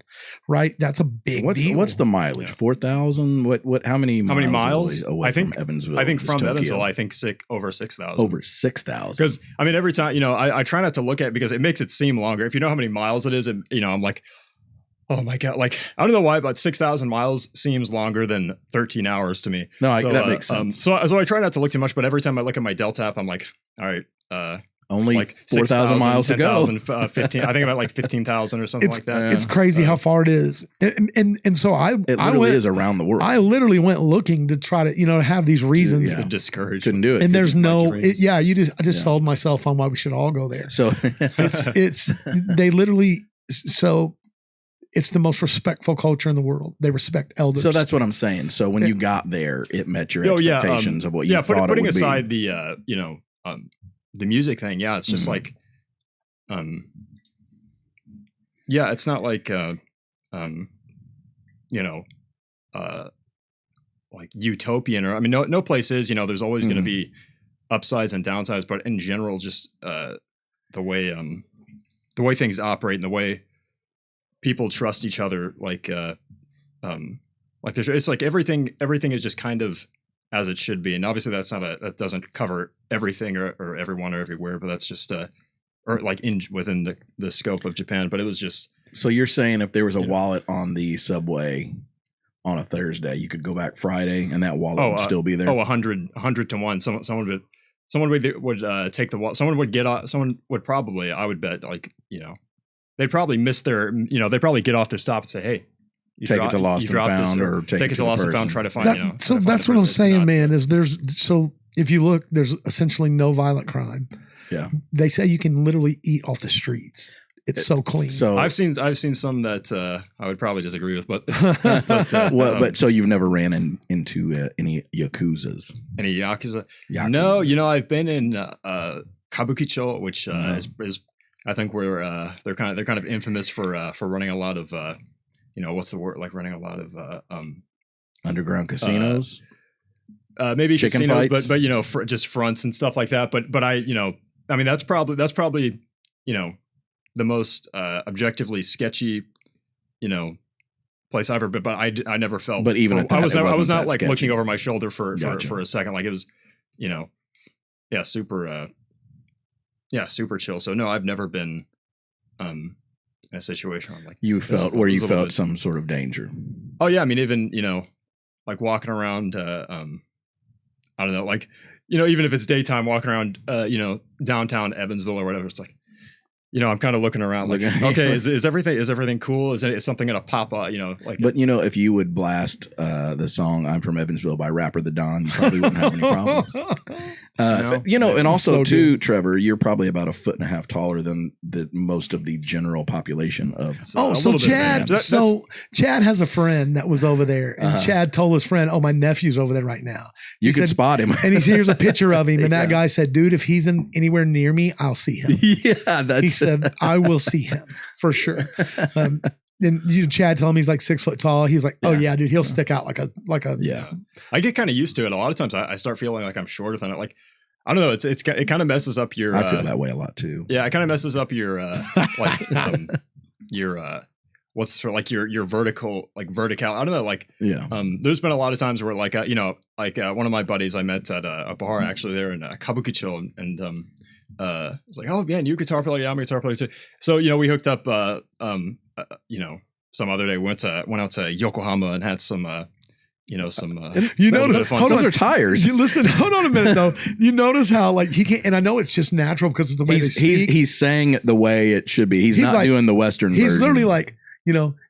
right? That's a big deal. What's the mileage? 4,000? What? How many miles? Away from Evansville. I think from Evansville, I think over 6,000. Over 6,000. Because every time, I try not to look at it because it makes it seem longer. If you know how many miles it is, and I'm like, oh my God. Like, I don't know why, but 6,000 miles seems longer than 13 hours to me. No, that makes sense. So I try not to look too much, but every time I look at my Delta app, I'm like, all right, only like 4,000 miles 10, to go. 15. I think about like 15,000 or something like that. It's crazy how far it is, and so it literally is around the world. I literally went looking to try to have these reasons to discourage. Couldn't do it, and there's no. I just sold myself on why we should all go there. So it's they literally so. It's the most respectful culture in the world. They respect elders. So that's what I'm saying. So when you got there, it met your expectations of what you thought it would be. Putting aside the the music thing, it's just like, it's not like, like utopian or, no place is, there's always going to be upsides and downsides, but in general, just the way things operate and the way people trust each other, like it's like everything is just kind of as it should be. And obviously that doesn't cover everything or everyone or everywhere, but that's just or like within the scope of Japan, but it was just. So you're saying if there was a wallet on the subway on a Thursday, you could go back Friday and that wallet would still be there? 100 to 1. Someone would take the wallet. Someone would get off. Someone would probably, I would bet, like, they'd probably miss their, they'd probably get off their stop and say, hey, take it to Lost and Found, or take it to Lost and Found, try to find, so that's what I'm saying, man, is so if you look, there's essentially no violent crime. Yeah. They say you can literally eat off the streets. It's so clean. So I've seen some that I would probably disagree with, but but so you've never ran into any yakuzas? Any yakuza? No, I've been in Kabukicho, which is I think where they're kind of infamous for running a lot of what's the word, like running a lot of underground casinos. Maybe chicken casinos, fights? but just fronts and stuff like that. But I mean that's probably the most objectively sketchy, place I've ever been. But I never felt. But even at that, I was not like sketchy. looking over my shoulder for a second. Like it was, super chill. So no, I've never been in a situation where I'm like you felt some sort of danger. Oh yeah, I mean even like walking around. I don't know, like even if it's daytime, walking around downtown Evansville or whatever, it's like. I'm kind of looking around like, okay, is everything cool? Is something gonna pop up? Like. But if you would blast the song "I'm from Evansville" by rapper The Don, you probably wouldn't have any problems. And also too, Trevor, you're probably about 1.5 feet taller than most of the general population of. So Chad, Chad has a friend that was over there, and Chad told his friend, "Oh, my nephew's over there right now." You could spot him, and here's a picture of him, and that guy said, "Dude, if he's anywhere near me, I'll see him." Yeah, he said, I will see him for sure. And Chad told him he's like 6 foot tall. He's like, oh yeah, dude, he'll stick out like a. Yeah. I get kind of used to it. A lot of times I start feeling like I'm shorter than it. Like, I don't know. It kind of messes up your. I feel that way a lot too. Yeah. It kind of messes up your, what's sort of like your vertical. I don't know. Like, there's been a lot of times where like, one of my buddies I met at a bar actually there in Kabukicho and it's like, oh man, you guitar player, yeah, I'm a guitar player too. So we hooked up. Some other day went out to Yokohama and had some. Notice those are tires. Listen, hold on a minute though. You notice how like he can't, and I know it's just natural because it's the way they speak. He's saying the way it should be. He's not like, doing the Western. He's version. Literally like.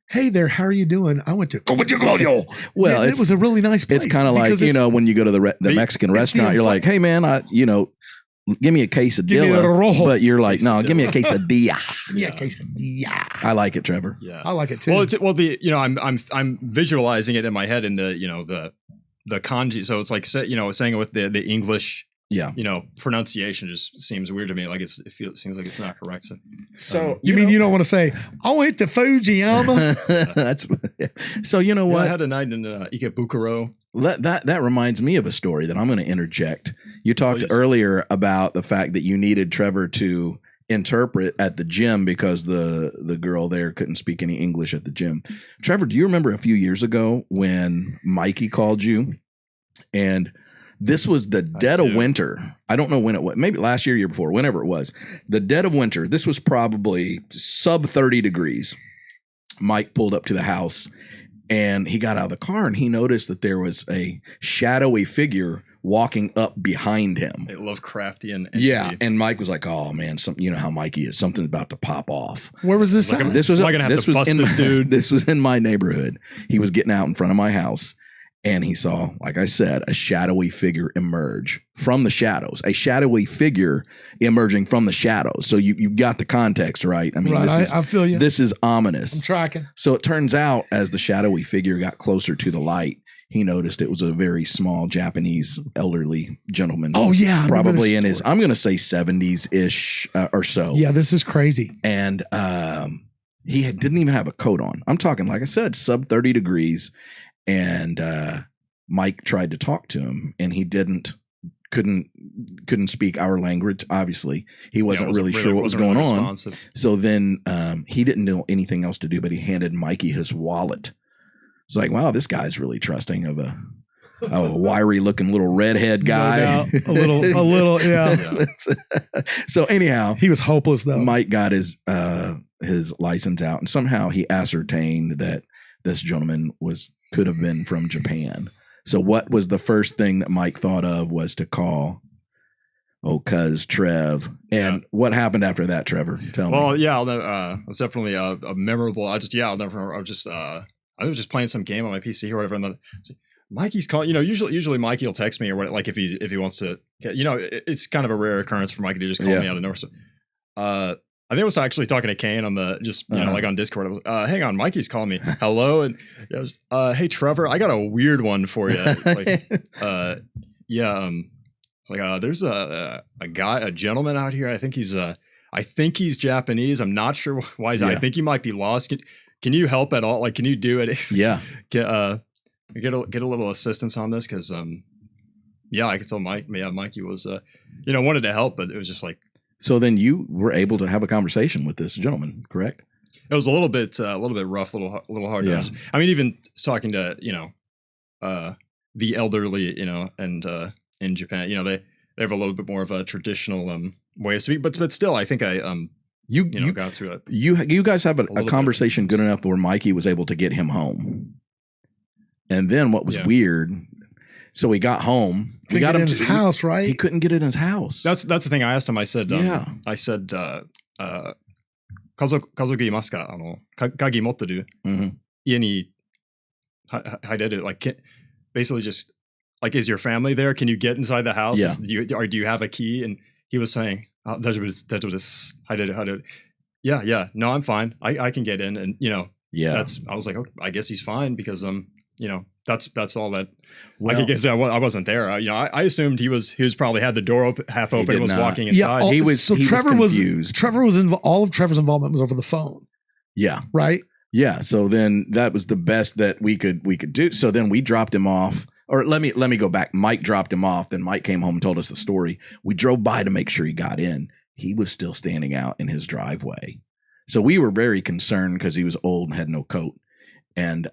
Hey there, how are you doing? I went to well, it was a really nice place. It's kind of like when you go to the Mexican restaurant, you're like, hey man, give me a quesadilla, but you're like, no, give me a quesadilla. Give me a quesadilla. I like it, Trevor. Yeah, I like it too. I'm visualizing it in my head in the kanji. So it's like saying it with the English. Yeah, pronunciation just seems weird to me. Like it seems like it's not correct. So you mean you don't want to say I went to Fujiyama? That's so. You know what? I had a night in Ikebukuro. That reminds me of a story that I'm going to interject. You talked earlier about the fact that you needed Trevor to interpret at the gym because the girl there couldn't speak any English at the gym. Trevor, do you remember a few years ago when Mikey called you and this was the dead of winter. I don't know when it was. Maybe last year before, whenever it was. The dead of winter. This was probably sub 30 degrees. Mike pulled up to the house and he got out of the car and he noticed that there was a shadowy figure walking up behind him. A Lovecraftian entity. Yeah, and Mike was like, "Oh man, you know how Mikey is. Something's about to pop off." Where was this? This was in my neighborhood. He was getting out in front of my house. And he saw, like I said, a shadowy figure emerge from the shadows. A shadowy figure emerging from the shadows. So you got the context, right? I mean, right, I feel you. This is ominous. I'm tracking. So it turns out, as the shadowy figure got closer to the light, he noticed it was a very small Japanese elderly gentleman. Oh yeah, probably in his, I'm going to say 70s-ish or so. Yeah, this is crazy. And he didn't even have a coat on. I'm talking, like I said, sub 30 degrees. And Mike tried to talk to him, and he couldn't speak our language. Obviously, he wasn't really sure what was going on. So then he didn't know anything else to do, but he handed Mikey his wallet. It's like, wow, this guy's really trusting of a a wiry looking little redhead guy. No doubt. A little, yeah. So anyhow, he was hopeless though. Mike got his license out, and somehow he ascertained that this gentleman could have been from Japan. So what was the first thing that Mike thought of was to call cuz Trev. And what happened after that, Trevor? Tell me. Well, yeah, it's definitely a memorable. I'll never. I was just playing some game on my PC or whatever, and then Mikey's calling. Usually Mikey will text me or what, like if he wants to. It's kind of a rare occurrence for Mikey to just call me out of nowhere. So, I think I was actually talking to Kane on the like on Discord. I was, hang on, Mikey's calling me. Hello, and hey Trevor, I got a weird one for you. It's like there's a gentleman out here. I think he's Japanese. I'm not sure why he's. I think he might be lost. Can you help at all? Like, can you do it? Yeah. Get a little assistance on this because I could tell Mikey was wanted to help, but it was just like. So then you were able to have a conversation with this gentleman, correct? It was a little bit rough, a little hard. Yeah. I mean, even talking to the elderly, and in Japan, they have a little bit more of a traditional way of speaking, but still, I think I got to it. You guys have a conversation good enough where Mikey was able to get him home, and then what was weird. So he got home. We got him in his house, right? He couldn't get it in his house. That's the thing. I asked him. I said, kazoku imasu ka? Kagi motteru? Ie ni haireru? Like, basically just like, is your family there? Can you get inside the house? Yeah. Do you have a key? And he was saying, daijoubu desu. Haireru. Yeah. No, I'm fine. I can get in. And I was like, okay, I guess he's fine because that's all that. Well, I guess I wasn't there. I assumed he was probably had the door half open and was walking inside. Yeah, he was confused. Trevor was all of Trevor's involvement was over the phone. Yeah. Right. Yeah. So then that was the best that we could do. So then we dropped him off. Or let me go back. Mike dropped him off. Then Mike came home and told us the story. We drove by to make sure he got in. He was still standing out in his driveway. So we were very concerned because he was old and had no coat. And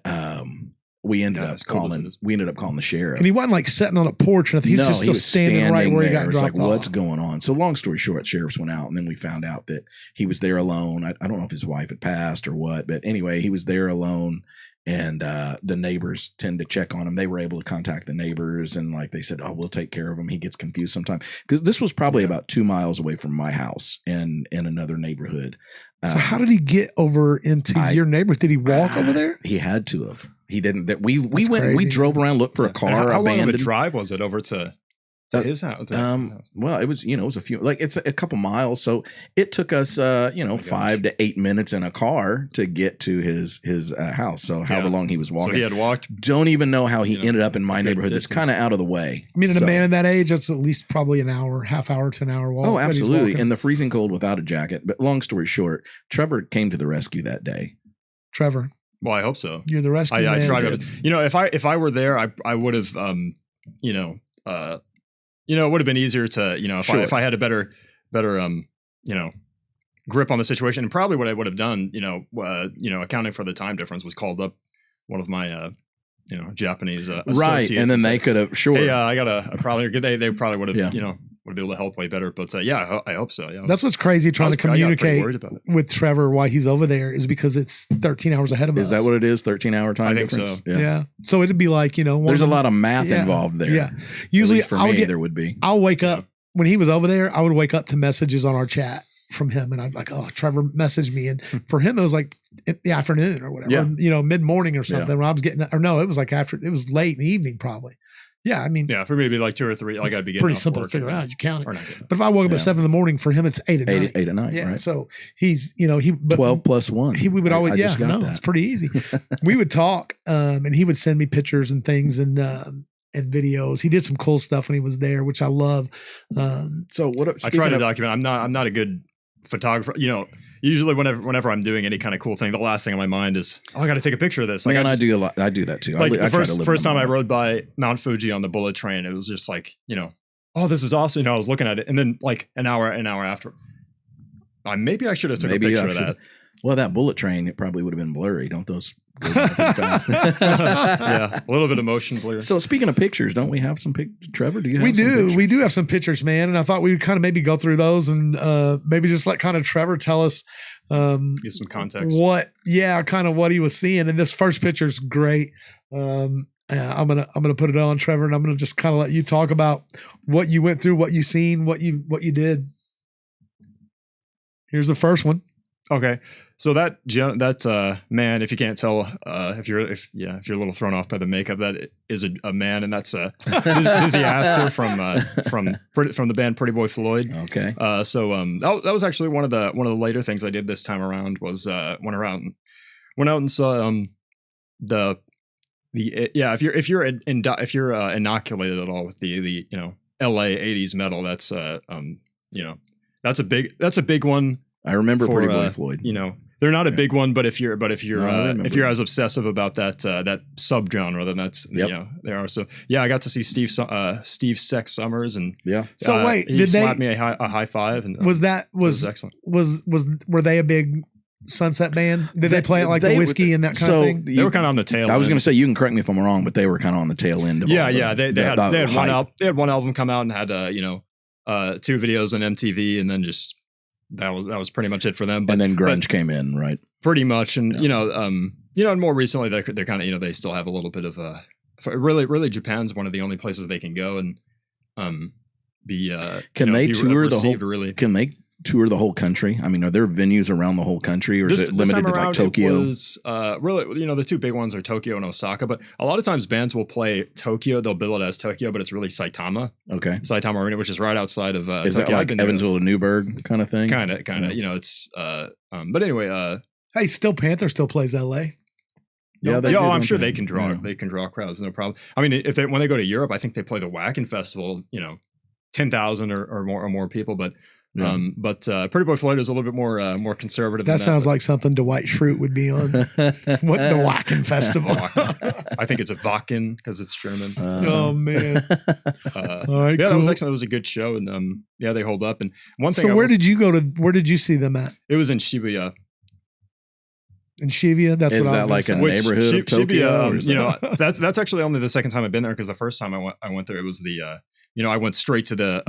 we ended up calling the sheriff. And he wasn't like sitting on a porch or anything. He was just still standing right where he got dropped off. What's going on? So long story short, sheriffs went out and then we found out that he was there alone. I don't know if his wife had passed or what, but anyway, he was there alone. And the neighbors tend to check on him. They were able to contact the neighbors and like they said, we'll take care of him. He gets confused sometimes. Because this was probably about 2 miles away from my house in another neighborhood. So how did he get over into your neighborhood? Did he walk over there? He had to have. He didn't. We went. Crazy. We drove around, looked for a car. How long of a drive was it over to his house? Well, it was a few. Like it's a couple miles. So it took us 5 to 8 minutes in a car to get to his house. So however long he was walking. So he had walked. Don't even know how he ended up in my neighborhood. That's kind of out of the way. I mean, a man in that age, that's at least probably an hour, half hour to an hour walk. Oh, absolutely. In the freezing cold without a jacket. But long story short, Trevor came to the rescue that day. Trevor. Well, I hope so. You're the rescue man. I tried. If I were there, I would have, it would have been easier to, if I had a better, grip on the situation. And probably what I would have done, accounting for the time difference, was called up one of my, Japanese right, and then they could have Hey, I got a problem. They probably would have, would be able to help way better. But I hope so. Yeah, that's what's crazy trying to communicate with Trevor while he's over there is because it's 13 hours ahead of us. Is that what it is? 13-hour time difference? I think so. Yeah. So it'd be like, there's a lot of math involved there. Yeah. Usually for me, there would be. I'll wake up when he was over there. I would wake up to messages on our chat from him. And I'm like, Trevor messaged me. And for him, it was like in the afternoon or whatever, mid-morning or something when I was getting, it was like it was late in the evening probably. Yeah, I mean, for me, it'd be like 2 or 3. Like I'd be getting pretty simple to figure out. You count it. But if I woke up at 7 a.m, for him, it's 8 at night. 8 at night. Yeah. Right. So he's, 12 plus 1. We would always, it's pretty easy. We would talk, and he would send me pictures and things and videos. He did some cool stuff when he was there, which I love. So what? I try to document. I'm not a good photographer. Usually whenever I'm doing any kind of cool thing, the last thing on my mind is, I got to take a picture of this. Like, I do a lot. I do that too. Like the first time I rode by Mount Fuji on the bullet train, it was just like, this is awesome. I was looking at it, and then like an hour after, maybe I should have took a picture of that. Well, that bullet train, it probably would have been blurry. Don't those go pretty fast? Yeah, a little bit of motion blur. So speaking of pictures, don't we have some Trevor, do you have We some do. pictures? We do have some pictures, man. And I thought we would kind of maybe go through those and maybe just let kind of Trevor tell us Give some context. what he was seeing. And this first picture is great. I'm gonna put it on, Trevor, and I'm gonna just kind of let you talk about what you went through, what you seen, what you did. Here's the first one. Okay, so that man, if you can't tell, if you're a little thrown off by the makeup, that is a man, and that's Dizzy Askew from the band Pretty Boy Floyd. Okay. That was actually one of the later things I did this time around was went out and saw if you're inoculated at all with the LA 80s metal, that's that's a big one. I remember for, Pretty Boy Floyd. They're not a big one, but if you're as obsessive about that subgenre, then that's they are. So yeah, I got to see Steve Sex Summers, and So wait, he slapped me a high five, and was excellent. Were they a big Sunset band? Did they play it like the Whiskey and that kind of thing? They were kind of on the tail. I was going to say, you can correct me if I'm wrong, but they were kind of on the tail end of They had one album come out and had 2 videos on MTV, and then just that was pretty much it for them. And then grunge came in, right? Pretty much, and and more recently they're kind of they still have a little bit of really Japan's one of the only places they can go and Can they tour the whole country? I mean, are there venues around the whole country, or is it limited to like Tokyo? It was, really, the 2 big ones are Tokyo and Osaka, but a lot of times bands will play Tokyo. They'll bill it as Tokyo, but it's really Saitama. Okay. Saitama Arena, which is right outside of is Tokyo. that like Evansville to Newburgh kind of thing? Kind of. It's but anyway. Hey, Steel Panther still plays L.A. Yeah, I'm sure they can draw. They can draw crowds, no problem. I mean, when they go to Europe, I think they play the Wacken Festival. 10,000 or more people, but. Yeah. Pretty Boy Floyd is a little bit more conservative. That sounds like something Dwight Schrute would be on. What the Wacken Festival? I think it's a Wacken because it's German. Oh man! All right, that was excellent. It was a good show, and they hold up. And one thing. So where did you go to? Where did you see them at? It was in Shibuya. In Shibuya, that's what I was like a neighborhood of Tokyo? Shibuya, that's actually only the second time I've been there, because the first time I went there, it was the. I went straight to the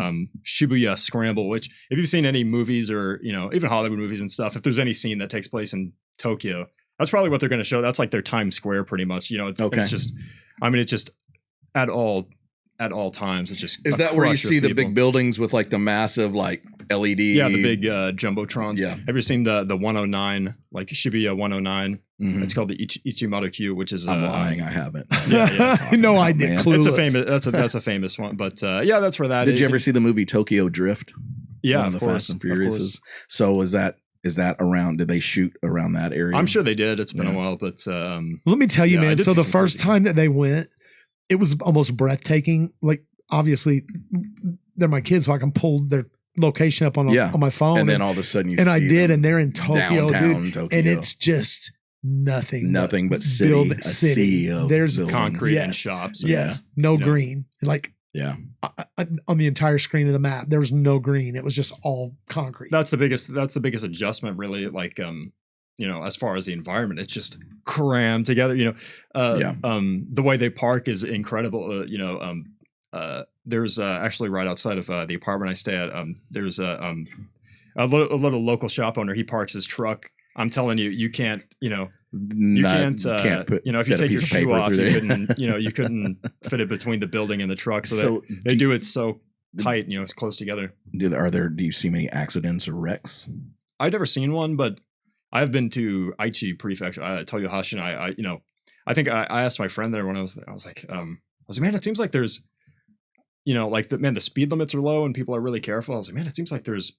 Shibuya Scramble, which if you've seen any movies or, even Hollywood movies and stuff, if there's any scene that takes place in Tokyo, that's probably what they're going to show. That's like their Times Square pretty much. It's just, it's just at all times. It's just. Is that where you see the big buildings with like the massive like LED? Yeah, the big jumbotrons. Yeah. Have you seen the 109, like Shibuya 109? Mm-hmm. It's called the Ichimaru-Q, which is I'm lying. I haven't. No, I did. It's a famous. That's a famous one. But that's where that is. Did you ever see the movie Tokyo Drift? Yeah, one of the Fast and Furious. So is that around? Did they shoot around that area? I'm sure they did. It's been a while, but let me tell you, man. So the first time that they went, it was almost breathtaking. Like, obviously, they're my kids, so I can pull their location up on my phone. And then all of a sudden I did, and they're in Tokyo, dude. Tokyo. And it's just nothing but city. A sea of there's buildings. Concrete and shops. No green. Like, on the entire screen of the map, there was no green. It was just all concrete. That's the biggest adjustment, really. Like, as far as the environment, it's just crammed together. The way they park is incredible. There's actually right outside of the apartment I stay at. There's a little local shop owner. He parks his truck. I'm telling you, you can't. If you take your shoe off, you couldn't fit it between the building and the truck. So they do it so tight. It's close together. Do you see many accidents or wrecks? I've never seen one, but I've been to Aichi Prefecture, Toyohashi, and I think I asked my friend there when I was there. I was like, man, it seems like there's, the speed limits are low and people are really careful. I was like, man, it seems like there's,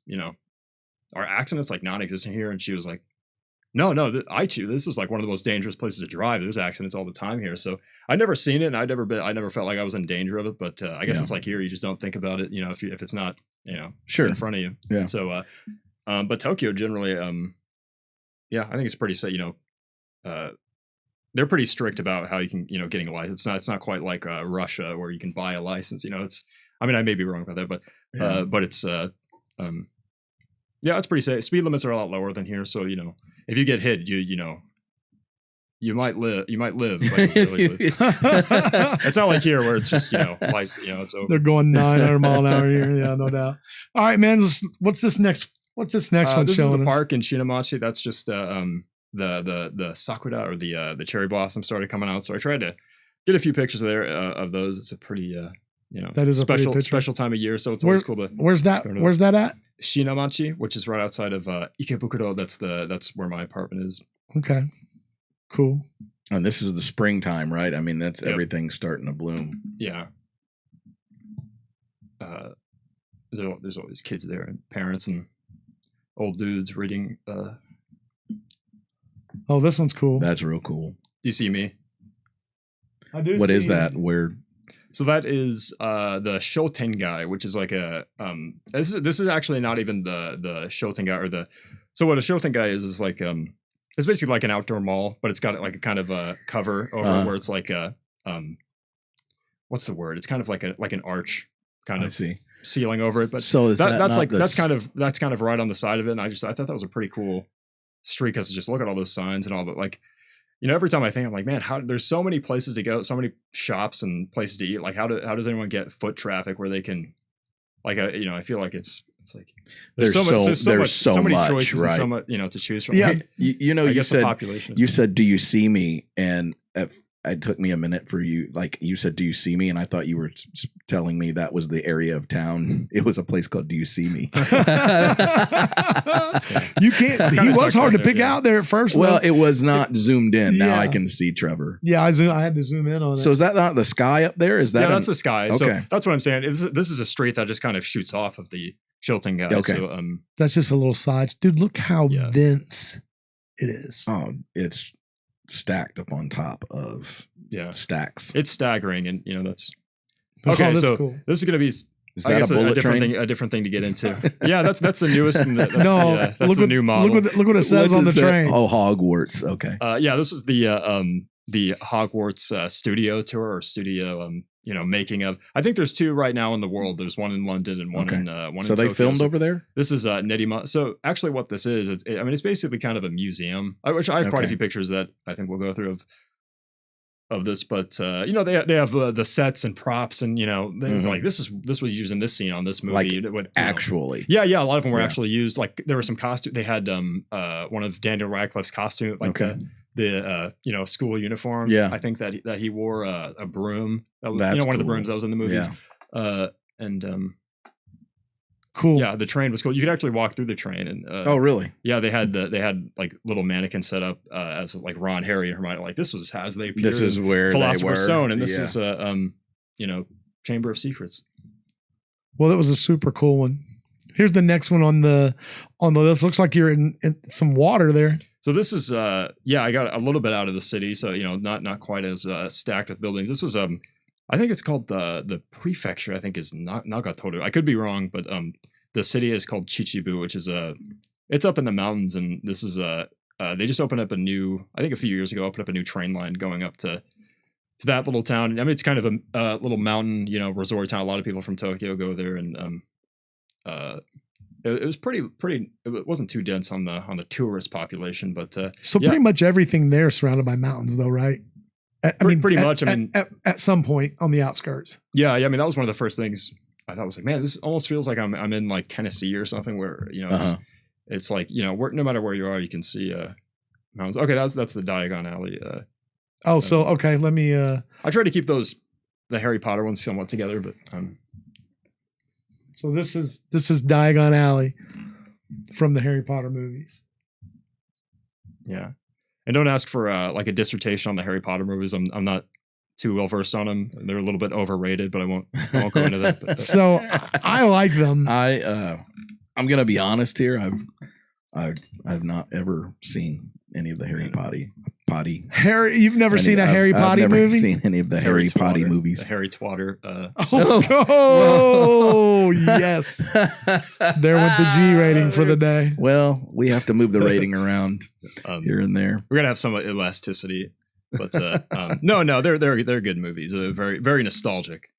are accidents like non-existent here? And she was like, no, Aichi, this is like one of the most dangerous places to drive. There's accidents all the time here. So I'd never seen it, and I never felt like I was in danger of it. But I guess it's like here, you just don't think about it, if it's not, in front of you. Yeah. So, but Tokyo generally, I think it's pretty safe. They're pretty strict about how you can, getting a license. It's not quite like Russia where you can buy a license. I may be wrong about that, but it's it's pretty safe. Speed limits are a lot lower than here, so if you get hit, you might live. You might live. Like, really live. It's not like here where it's just like it's over. They're going 900 mile an hour here. Yeah, no doubt. All right, man. What's this next? What's this next one this showing is the us? park in Shinamachi. That's just the sakura or the cherry blossom started coming out. So I tried to get a few pictures there of those. It's a pretty that is special time of year. So it's always cool to. Where's that at? Shinamachi, which is right outside of Ikebukuro. That's where my apartment is. Okay. Cool. And this is the springtime, right? I mean, that's everything starting to bloom. Yeah. There's always kids there and parents and old dudes reading. Oh, this one's cool. That's real cool. Do you see me? I do. What is that? Where? So that is the Shotengai, which is like a this is actually not even the Shotengai or the. So what a Shotengai is like it's basically like an outdoor mall, but it's got like a kind of a cover over where it's like a what's the word? It's kind of like an arch kind of ceiling over it. But so that's kind of right on the side of it. And I thought that was a pretty cool street because just look at all those signs and all that. Like, every time I think I'm like, man, there's so many places to go, so many shops and places to eat. Like, how does anyone get foot traffic where they can, like, I feel like it's like there's so many choices, right? And so much to choose from. Yeah, like, you said, do you see me? And it took me a minute for you. Like you said, do you see me? And I thought you were telling me that was the area of town. It was a place called Do You See Me? You can't. He was hard to pick out there at first. Well, it was not zoomed in. Now I can see Trevor. Yeah, I had to zoom in on it. So is that not the sky up there? Is that? Yeah, that's the sky. Okay. So that's what I'm saying. This is a street that just kind of shoots off of the Shotengai. Okay. So, that's just a little side. Dude, look how dense it is. Oh, it's stacked up on top of stacks. It's staggering, and that's okay. So cool. This is going to be I guess a different thing to get into. Yeah, that's the newest. And that's look the new model. Look what it says on the train. Oh, Hogwarts. Okay. This is the Hogwarts studio tour or studio making of. I think there's two right now in the world. There's one in London and one in one. So in they Tokyo. filmed over there. This is Nedima. So actually, what this is, it's basically kind of a museum. Which I have quite a few pictures that I think we'll go through of this, but they have the sets and props and like this was used in this scene on this movie. Like actually, a lot of them were actually used. Like there were some costume. They had one of Daniel Radcliffe's costume, like the school uniform. Yeah, I think that he wore a broom. That was, one of the brooms that was in the movies. Yeah. Cool. Yeah, the train was cool. You could actually walk through the train, and oh, really? Yeah, they had like little mannequins set up as like Ron, Harry, and Hermione. Like this was as they appeared. This is where Philosopher's Stone, and this was Chamber of Secrets. Well, that was a super cool one. Here's the next one on the list. Looks like you're in some water there. So this is I got a little bit out of the city, so not quite as stacked with buildings. This was I think it's called the prefecture. I think is Nagatoru. I could be wrong, but the city is called Chichibu, which is it's up in the mountains, and this is they just opened up a new, I think a few years ago, opened up a new train line going up to that little town. I mean, it's kind of a little mountain, resort town. A lot of people from Tokyo go there, and it was pretty. It wasn't too dense on the tourist population, but pretty much everything there is surrounded by mountains, though, right? Pretty much. At some point on the outskirts. Yeah. I mean, that was one of the first things I thought. Was like, man, this almost feels like I'm in like Tennessee or something, where it's like no matter where you are, you can see mountains. Okay, that's the Diagon Alley. Okay. Let me. I try to keep the Harry Potter ones somewhat together, but So this is Diagon Alley from the Harry Potter movies. Yeah. And don't ask for like a dissertation on the Harry Potter movies. I'm not too well versed on them. They're a little bit overrated, but I won't go into that. But, so I like them. I'm gonna be honest here. I've not ever seen any of the Harry Potty. Harry, you've never seen a Harry Potter movie? I've never seen any of the Harry Potter movies. The Harry Twatter. Yes. There went the G rating for the day. Well, we have to move the rating around here and there. We're gonna have some elasticity, but no, they're good movies. Very very nostalgic.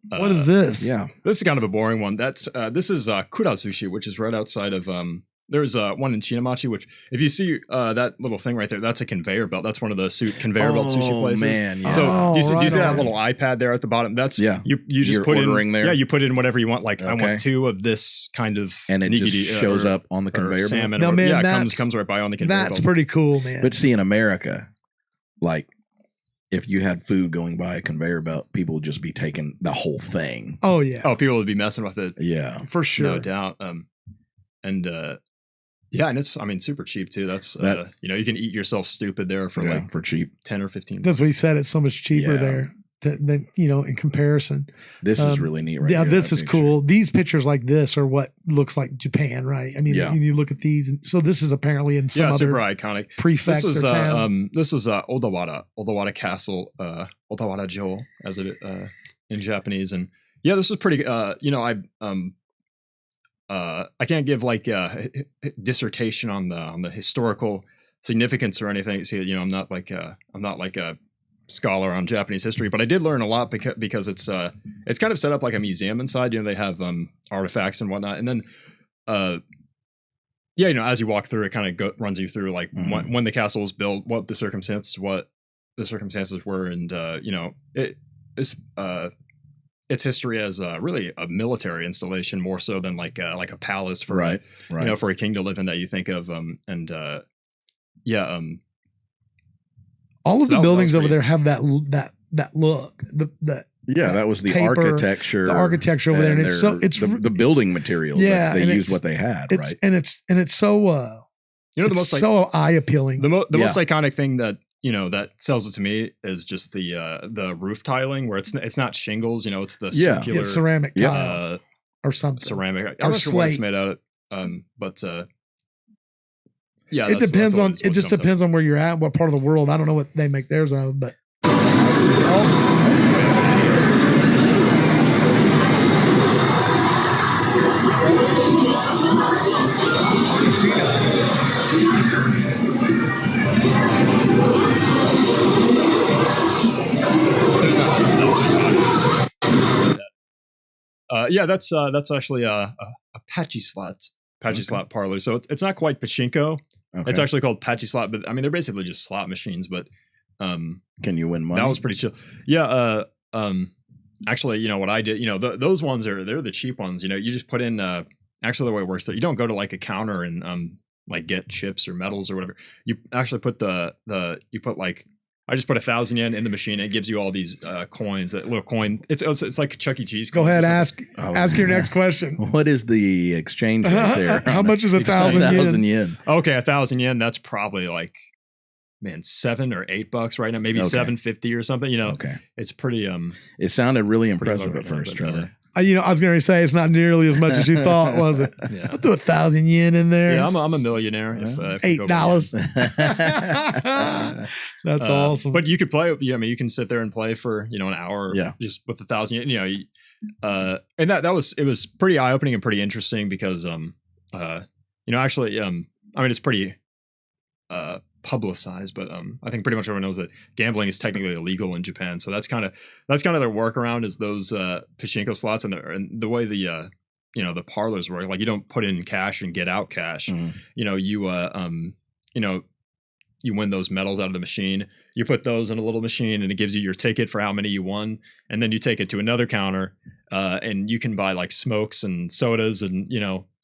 What is this? Yeah, this is kind of a boring one. This is Kurazushi, which is right outside of There's one in Chinamachi, which if you see that little thing right there, that's a conveyor belt. That's one of the conveyor belt sushi places. Man, yeah. So do you see that little iPad there at the bottom? That's you just You're put ordering in there. Yeah, you put in whatever you want. Like I want 2 of this kind of and it just shows up on the conveyor belt. Salmon. Now, man, it comes right by on the conveyor belt. That's pretty cool, man. But see, in America, like if you had food going by a conveyor belt, people would just be taking the whole thing. Oh yeah. Oh, people would be messing with it. Yeah, for sure, no doubt. Yeah, and it's super cheap too. That's you can eat yourself stupid there for cheap, 10 or 15. That's what he said. It's so much cheaper there than in comparison. This is really neat, right? Yeah, here, this is cool. These pictures like this are what looks like Japan, right? I mean, you look at these, and so this is apparently in some other super iconic prefect this was, or town. This was Odawara Castle, Odawara Jo, as it in Japanese, and this was pretty. I can't give like a dissertation on the historical significance or anything. See, I'm not like a scholar on Japanese history, but I did learn a lot because it's kind of set up like a museum inside. They have artifacts and whatnot, and then as you walk through, it kind of runs you through like when the castle was built, what the circumstances were, and its history as really a military installation more so than like a palace for for a king to live in that you think of all of the buildings over there have that look. That was the paper, architecture. The architecture over there, and it's the building materials. Yeah, they used what they had, right? And it's so the most so eye appealing. The most iconic thing that that sells it to me is just the roof tiling where it's not shingles. It's the circular ceramic tile or something. Ceramic. I'm not sure what it's made out of. But it depends on. It just depends on where you're at, what part of the world. I don't know what they make theirs of, but. That's actually a Patchy slot parlor. So it's not quite pachinko. Okay. It's actually called Patchy slot, but I mean they're basically just slot machines. But can you win money? That was pretty chill. Yeah. Actually, what I did, those ones they're the cheap ones. You just put in. Actually, the way it works, that you don't go to like a counter and like get chips or medals or whatever. You actually put I just put 1,000 yen in the machine. And it gives you all these coins. That little coin. It's like Chuck E. Cheese. Go ahead, ask your next question. What is the exchange rate there? How much is 1,000 yen? Okay, 1,000 yen. That's probably like, man, $7 or $8 right now. Maybe $7.50 or something. Okay, it's pretty. It sounded really impressive at first, Trevor. I was going to say it's not nearly as much as you thought, was it? Yeah. I'll do 1,000 yen in there. Yeah, I'm a millionaire. If $8. That's awesome. But you could play. You can sit there and play for an hour. Just with 1,000 yen. And it was pretty eye opening and pretty interesting because actually it's pretty publicized, but I think pretty much everyone knows that gambling is technically illegal in Japan. So that's kind of their workaround is those pachinko slots and the way the parlors work. Like you don't put in cash and get out cash. Mm-hmm. You win those medals out of the machine. You put those in a little machine and it gives you your ticket for how many you won, and then you take it to another counter and you can buy like smokes and sodas and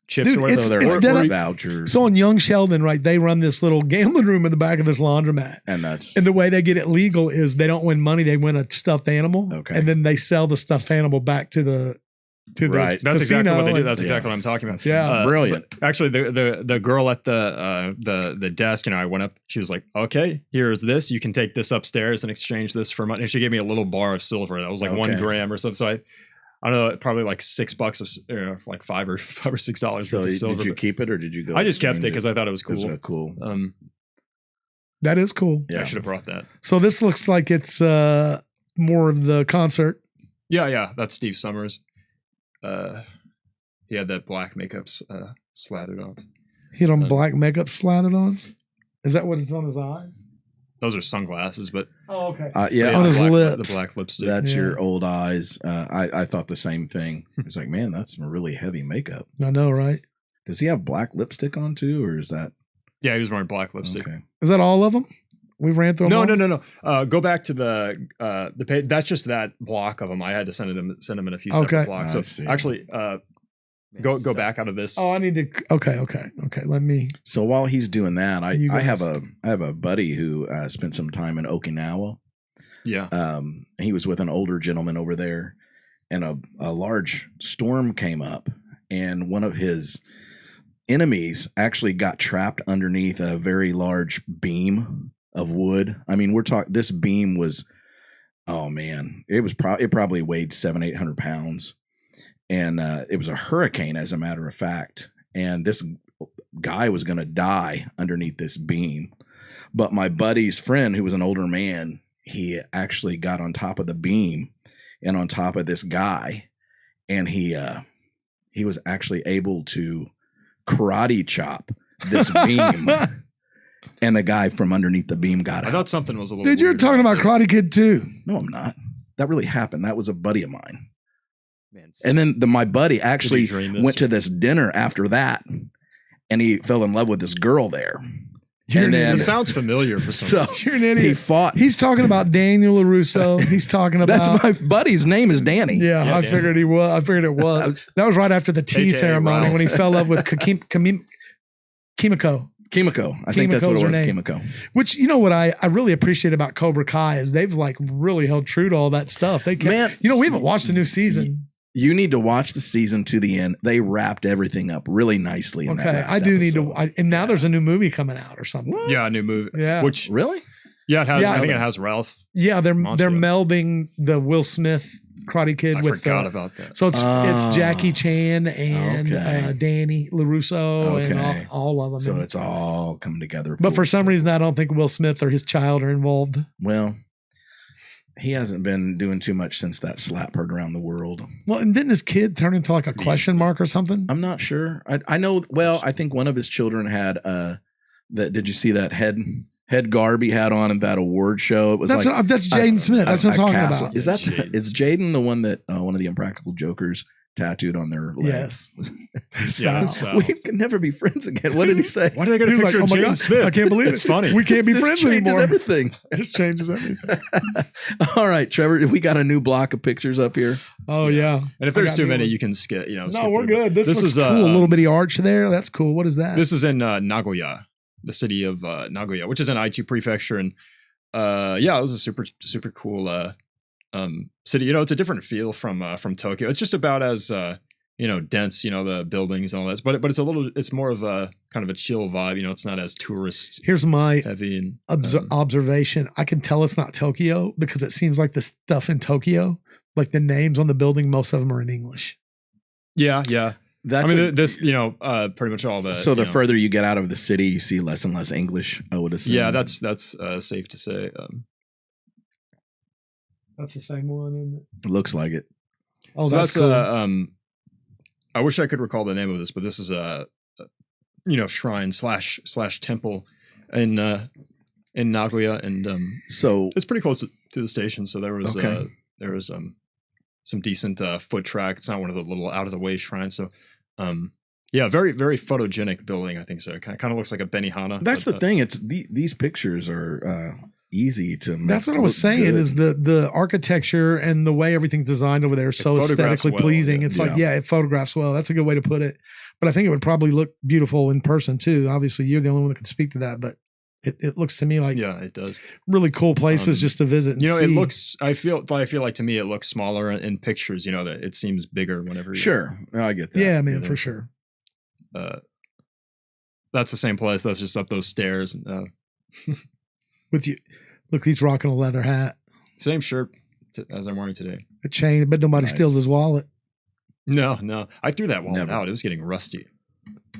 chips. Dude, or whatever. it's vouchers. So on Young Sheldon, right, they run this little gambling room in the back of this laundromat. And the way they get it legal is they don't win money, they win a stuffed animal. Okay. And then they sell the stuffed animal back to the right. That's exactly what they do. That's exactly what I'm talking about. Yeah. Brilliant. Actually, the girl at the desk, I went up, she was like, okay, here's this. You can take this upstairs and exchange this for money. And she gave me a little bar of silver. That was like 1 gram or something. So I don't know, probably like $6 of like $5 or $6. So worth of silver, did you keep it or did you go? I just kept it because I thought it was cool. It was cool. That is cool. Yeah, I should have brought that. So this looks like it's more of the concert. Yeah, that's Steve Summers. He had that black makeup slathered on. He had on black makeup slathered on? Is that what it's on his eyes? Those are sunglasses, but okay. On his lips. The black lipstick. That's your old eyes. I thought the same thing. It's like, man, that's some really heavy makeup. I know, right? Does he have black lipstick on too, or is that? Yeah, he was wearing black lipstick. Okay. Is that all of them? We ran through them. No. Go back to the page. That's just that block of them. I had to send him in a few separate blocks. So actually, go back out of this. Oh, I need to. Okay. Let me. So while he's doing that, I have a buddy who spent some time in Okinawa. Yeah. He was with an older gentleman over there, and a large storm came up, and one of his enemies actually got trapped underneath a very large beam of wood. I mean, this beam was, oh man, it probably weighed 700-800 pounds. And it was a hurricane, as a matter of fact. And this guy was going to die underneath this beam. But my buddy's friend, who was an older man, he actually got on top of the beam and on top of this guy. And he was actually able to karate chop this beam. And the guy from underneath the beam got out. I thought something was a little Dude, you're talking about Karate Kid too. No, I'm not. That really happened. That was a buddy of mine. Man, and then my buddy actually went to this dinner after that, and he fell in love with this girl there. It sounds familiar for some reason. You're an idiot. He fought. He's talking about Daniel LaRusso. He's talking about. That's my buddy's name is Danny. Yeah, I figured he was. I figured it was. That was right after the tea ceremony Ralph. When he fell in love with Kimiko. I think that's what it was, Kimiko. Which, you know what I really appreciate about Cobra Kai is they've like really held true to all that stuff. They kept, we haven't watched the new season. You need to watch the season to the end. They wrapped everything up really nicely. In that I do need to. And now there's a new movie coming out or something. What? Yeah, a new movie. Yeah. Which really? Yeah, it has. Yeah, I think it has Ralph. Yeah, they're melding the Will Smith Karate Kid with. I forgot about that. So it's Jackie Chan and Danny LaRusso and all of them. So it's all coming together. But for some reason, I don't think Will Smith or his child are involved. Well, he hasn't been doing too much since that slap heard around the world. Well, and didn't his kid turn into like a question mark or something? I'm not sure. I know. Well, I think one of his children had that. Did you see that head garb he had on at that award show? It was that's Jaden Smith. That's what I'm talking about. Is that is Jaden the one that one of the Impractical Jokers tattooed on their legs? Yes. We can never be friends again. What did he say? Why did I get a picture of Jaden Smith? I can't believe it's funny. We can't be friends anymore. Everything. This changes everything. All right, Trevor, we got a new block of pictures up here. Oh yeah. And if there's too many, you can skip. No, we're good. This looks cool. A little bitty arch there. That's cool. What is that? This is in Nagoya, the city of Nagoya, which is in Aichi Prefecture, and it was a super cool city. It's a different feel from Tokyo. It's just about as dense, the buildings and all that. But it's more of a kind of a chill vibe. It's not as tourist. Here's my heavy and observation. I can tell it's not Tokyo because it seems like the stuff in Tokyo, like the names on the building, most of them are in English. Yeah. That's pretty much all the. So the further you get out of the city, you see less and less English, I would assume. Yeah, that's safe to say. That's the same one, isn't it? It looks like it. Oh, so that's cool. I wish I could recall the name of this, but this is a shrine slash temple in Nagoya, and so it's pretty close to the station. So there was some decent foot track. It's not one of the little out of the way shrines. So very very photogenic building. I think so. It kind of looks like a Benihana. That's the thing. It's these pictures are easy to make. That's what I was saying good. Is the architecture and the way everything's designed over there is so aesthetically pleasing. It's it photographs well. That's a good way to put it. But I think it would probably look beautiful in person too. Obviously, you're the only one that can speak to that, but it looks to me like it does. Really cool places just to visit. And see. It looks. I feel like to me it looks smaller in pictures. That it seems bigger whenever. Sure, I get that. Yeah, man, for sure. That's the same place. That's just up those stairs. With you, look, he's rocking a leather hat. Same shirt as I'm wearing today. A chain, but nobody steals his wallet. No, I threw that wallet out. It was getting rusty.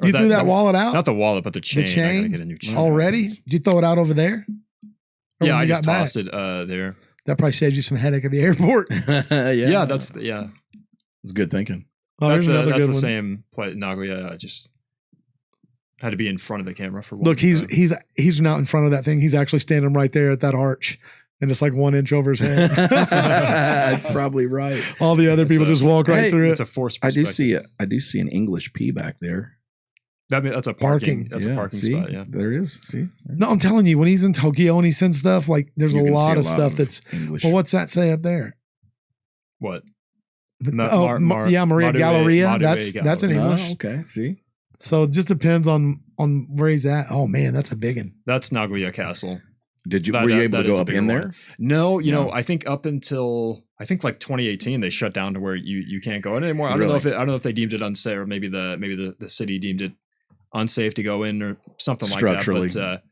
You threw that wallet out? Not the wallet, but the chain. The chain? I gotta get a new chain. Already? Did you throw it out over there? I just tossed it there. That probably saved you some headache at the airport. Yeah, it's good thinking. Oh, that's the same play. Nagoya. I just had to be in front of the camera for one. Look, he's not in front of that thing. He's actually standing right there at that arch. And it's like 1 inch over his head. That's probably right. All the other people just walk right through it. It's a forced perspective. I do see an English P back there. That's a parking. That's a parking spot. Yeah, there is. See, no, I'm telling you, when he's in Tokyo and he sends stuff, like there's a lot of stuff that's English. Well, what's that say up there? What? Maria Galleria. That's in English. Oh, okay, see. So it just depends on where he's at. Oh man, that's a big one. That's Nagoya Castle. Were you able to go up in there? No, I think up until like 2018 they shut down to where you can't go in anymore. I don't know if they deemed it unsafe, or maybe the city deemed it unsafe to go in or something like that.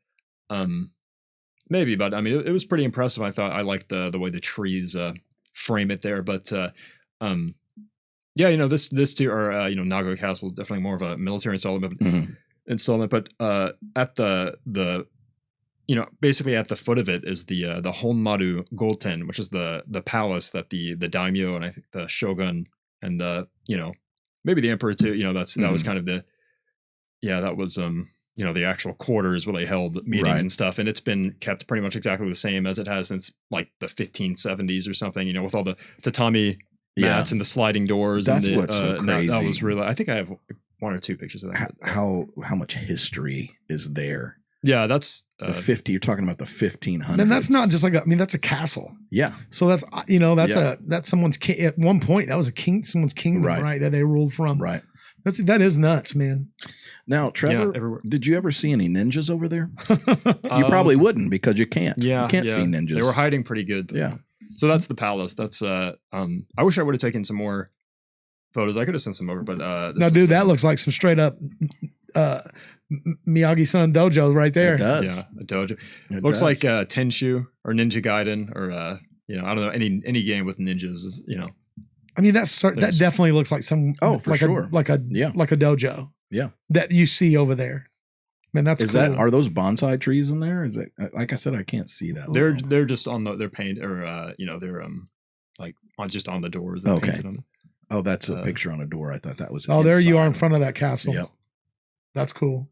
But maybe, but I mean it was pretty impressive. I thought I liked the way the trees frame it there, but this too, or Nagoya Castle is definitely more of a military installment, but at the basically at the foot of it is the Honmaru Golten, which is the palace that the daimyo and I think the shogun and maybe the emperor too, that was kind of that was the actual quarters where they held meetings and stuff, and it's been kept pretty much exactly the same as it has since like the 1570s or something, with all the tatami mats and the sliding doors. That's and what's so crazy. That was really, I think I have one or two pictures of that. How much history is there? Yeah, that's the 50. You're talking about the 1500s. And that's not just that's a castle. Yeah. So that's that's someone's at one point that was someone's kingdom, right? That they ruled from. Right. That is nuts, man. Now, Trevor, did you ever see any ninjas over there? You probably wouldn't because you can't. Yeah, you can't see ninjas. They were hiding pretty good. Yeah. So that's the palace. That's I wish I would have taken some more photos. I could have sent some over, but now, dude, that looks like some straight up Miyagi-san dojo right there. It does. Yeah, a dojo. Looks like Tenshu or Ninja Gaiden or I don't know, any game with ninjas. I mean, that definitely looks like some like a dojo. Yeah, that you see over there. Man, that's cool. Are those bonsai trees in there? Is it like I said? I can't see that. They're just on they're painted or they're like just on the doors. Okay. Oh, that's a picture on a door. I thought that was. Oh, there you are in front of that castle. Yep. That's cool.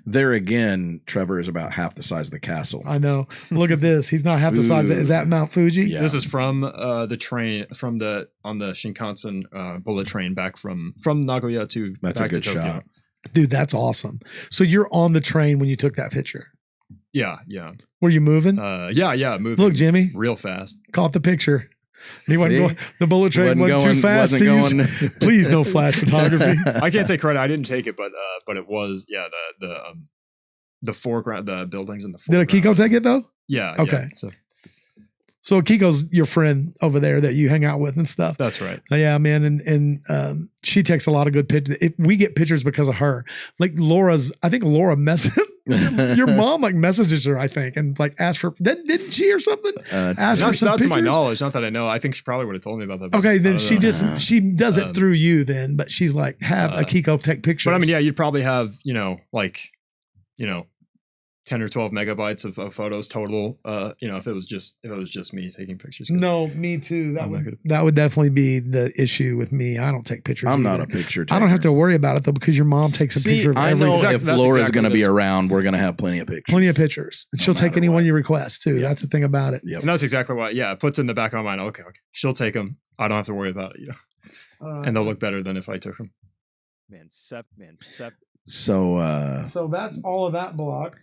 There again, Trevor is about half the size of the castle. I know. Look at this. He's not half the size. Is that Mount Fuji? Yeah. This is from the train on the Shinkansen bullet train back from Nagoya to. That's back a good to Tokyo. shot, dude. That's awesome. So you're on the train when you took that picture. Yeah. Were you moving? Yeah, moving. Look, Jimmy, real fast. Caught the picture. He wasn't going. The bullet train went too fast to use. Please, no flash photography. I can't take credit. I didn't take it, but it was the foreground, the buildings in the foreground. Did Akiko take it though? Yeah. Okay. Yeah, so Akiko's your friend over there that you hang out with and stuff. That's right. Yeah, man, and she takes a lot of good pictures. We get pictures because of her. Like I think Laura your mom messages her, I think, and asks for didn't she or something? Asked for some not to my knowledge, not that I know. I think she probably would have told me about that. Okay, then she does it through you then, but she's like, have Akiko take pictures. But I mean, yeah, you'd probably have 10 or 12 megabytes of photos total. If it was just me taking pictures. No, me too. That would definitely be the issue with me. I don't take pictures. I'm not a picture taker. I don't have to worry about it though because your mom takes a picture of everything. I know if Laura's going to be around, we're going to have plenty of pictures. Plenty of pictures. And she'll take anyone you request too. Yeah. That's the thing about it. Yep. And that's exactly why. Yeah, it puts in the back of my mind. Okay. She'll take them. I don't have to worry about it. And they'll look better than if I took them. So that's all of that block.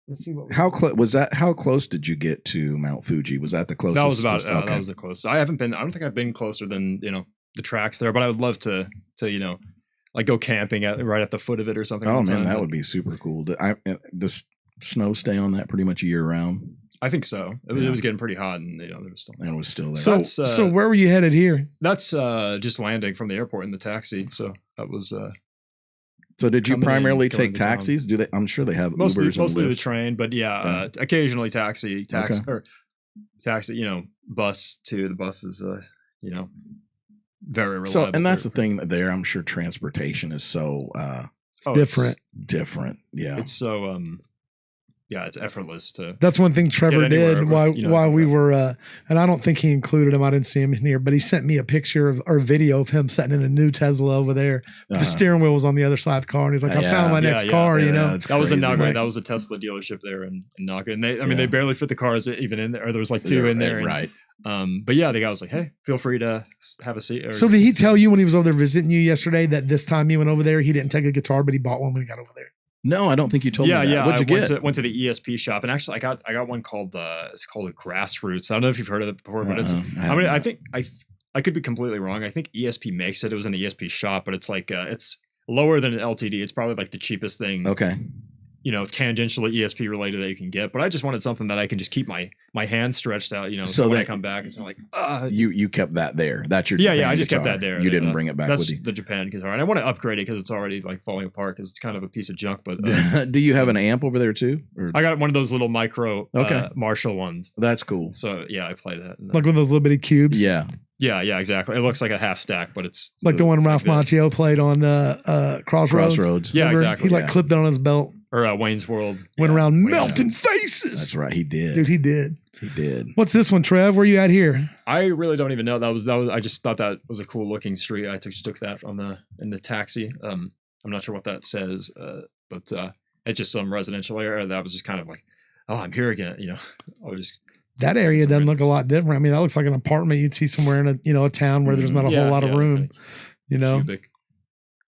Let's see what how close did you get to Mount Fuji? Was that the closest? That was about that was the closest. I don't think I've been closer than the tracks there, but I would love to go camping right at the foot of it or something. Oh man, that would be super cool. Does snow stay on that pretty much year round? I think so. It was getting pretty hot, and there was still. And it was still there. So where were you headed here? That's just landing from the airport in the taxi. So that was. So did you primarily take taxis? Do they? I'm sure they have mostly Ubers the train, but occasionally taxi, or taxi. Bus too. The bus is very reliable. So and that's the thing there. I'm sure transportation is so different. Different. Yeah. It's so it's effortless to. That's one thing Trevor did while we were, and I don't think he included him. I didn't see him in here, but he sent me a picture or video of him sitting in a new Tesla over there. The steering wheel was on the other side of the car, and he's like, "I found my next car." That was in Nagoya. That was a Tesla dealership there in Nagoya, and they barely fit the cars even in there. Or there was two in there, right? But yeah, the guy was like, "Hey, feel free to have a seat." So did he tell you when he was over there visiting you yesterday that this time he went over there, he didn't take a guitar, but he bought one when he got over there? No, I don't think you told me that. Yeah, What'd you get? Went to the ESP shop, and actually, I got one called it's called a Grassroots. I don't know if you've heard of it before, but it's. I think I could be completely wrong. I think ESP makes it. It was in the ESP shop, but it's like it's lower than an LTD. It's probably like the cheapest thing. Okay. Tangentially ESP related that you can get. But I just wanted something that I can just keep my hand stretched out. So when I come back, it's not like you kept that there. That's your yeah. I just kept that there. You didn't bring it back with you. That's the Japan guitar, and I want to upgrade it because it's already like falling apart because it's kind of a piece of junk. But do you have an amp over there too? Or? I got one of those little micro Marshall ones. That's cool. So yeah, I play that. Like one of those little bitty cubes. Yeah. Yeah, exactly. It looks like a half stack, but it's like the one Ralph Macchio played on Crossroads. Yeah, exactly. He clipped it on his belt. Or Wayne's World. Went around melting faces. That's right. He did. Dude, he did. He did. What's this one, Trev? Where you at here? I really don't even know. That was. I just thought that was a cool looking street. I took that in the taxi. I'm not sure what that says, but it's just some residential area that was just kind of like, oh, I'm here again. I was just. That area doesn't look a lot different. I mean, that looks like an apartment you'd see somewhere in a town where there's not a whole lot of room. Cubic.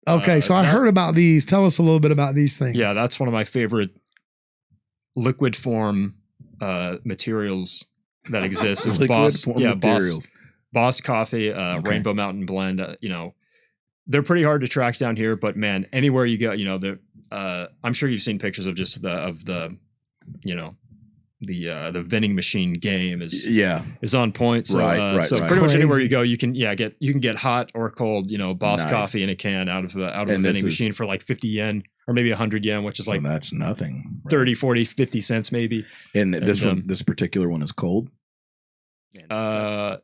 Okay, so I heard about these. Tell us a little bit about these things. Yeah, that's one of my favorite liquid form materials that exist. It's Boss Coffee, Rainbow Mountain Blend. They're pretty hard to track down here, but man, anywhere you go, I'm sure you've seen pictures of just the vending machine game is on point. So, pretty much anywhere you go, you can get hot or cold, Boss Coffee in a can out of the vending machine for like 50 yen or maybe 100 yen, which is like that's nothing. Right? 30, 40, 50 cents maybe. And this particular one is cold. It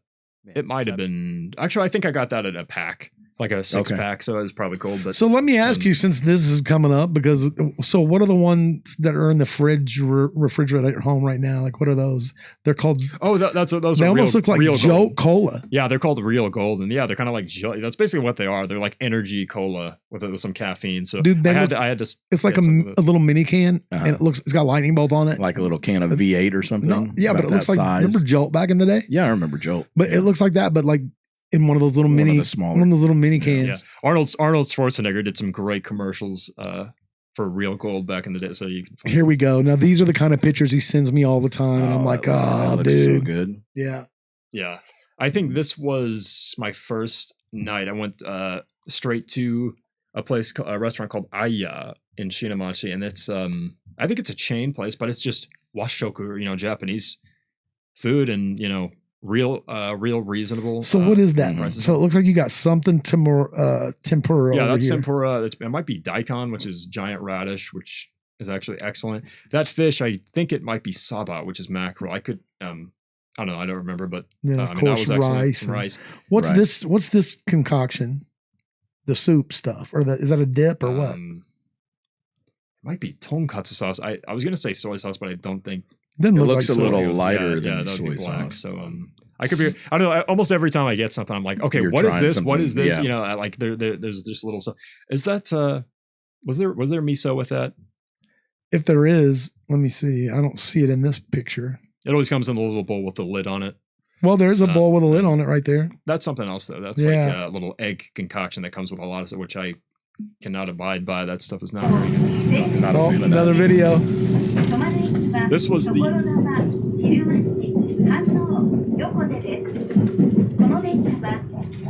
might have been actually. I think I got that in a pack. Like a 6-pack, so it was probably cold. But so let me ask you, since this is coming up, because what are the ones that are in the refrigerator at home right now? Like, what are those? They're called. Oh, those. They almost look like Jolt Cola. Yeah, they're called Real Gold, and yeah, they're kind of like that's basically what they are. They're like energy cola with some caffeine. So dude, I had to. It's like a little mini can, and it's got lightning bolt on it, like a little can of V8 or something. No, yeah, but it looks like remember Jolt back in the day? Yeah, I remember Jolt. But it looks like that, but like. In one of those little mini cans. Yeah. Arnold Schwarzenegger did some great commercials for Real Gold back in the day. So here we go. Now these are the kind of pictures he sends me all the time, and I'm like, oh, dude, so good. Yeah. I think this was my first night. I went straight to a restaurant called Aya in Shinamachi, and it's I think it's a chain place, but it's just washoku, Japanese food, and real reasonable. So what is that? Prices. So it looks like you got something tempura. Yeah, that's tempura. It might be daikon, which is giant radish, which is actually excellent. That fish, I think it might be saba, which is mackerel. I could, I don't know, I don't remember, but of course, that was rice. Rice. What's this? What's this concoction? The soup stuff, or is that a dip or what? It might be tonkatsu sauce. I was gonna say soy sauce, but I don't think. It looks like a little lighter than soy black, sauce. So I could be. I don't know. Almost every time I get something, I'm like, okay, what is this? Something. What is this? Yeah. Like there's just little stuff. Is that was there miso with that? If there is, let me see. I don't see it in this picture. It always comes in a little bowl with the lid on it. Well, there's a bowl with a lid on it right there. That's something else though. That's like a little egg concoction that comes with a lot of stuff, which I cannot abide by. That stuff is not very good. Another video. This was the.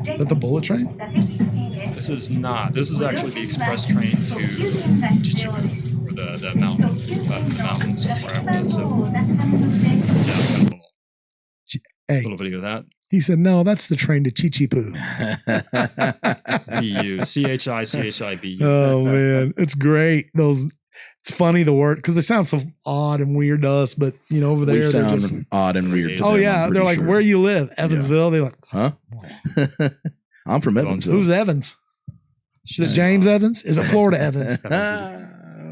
Is that the bullet train? This is not. This is actually the express train to Chichibu, or the mountain, the mountains where I was. So, hey, a little video of that. He said, "No, that's the train to Chichibu." BU CHICHIBU. Oh man, it's great. It's funny the word because they sound so odd and weird to us, but over there we they're sound just odd and weird. To oh them, yeah, they're like, "Where you live, Evansville?" They're like, "Huh?" I'm from Evansville. Who's Evans? Is it James Evans? Is it Florida Evans?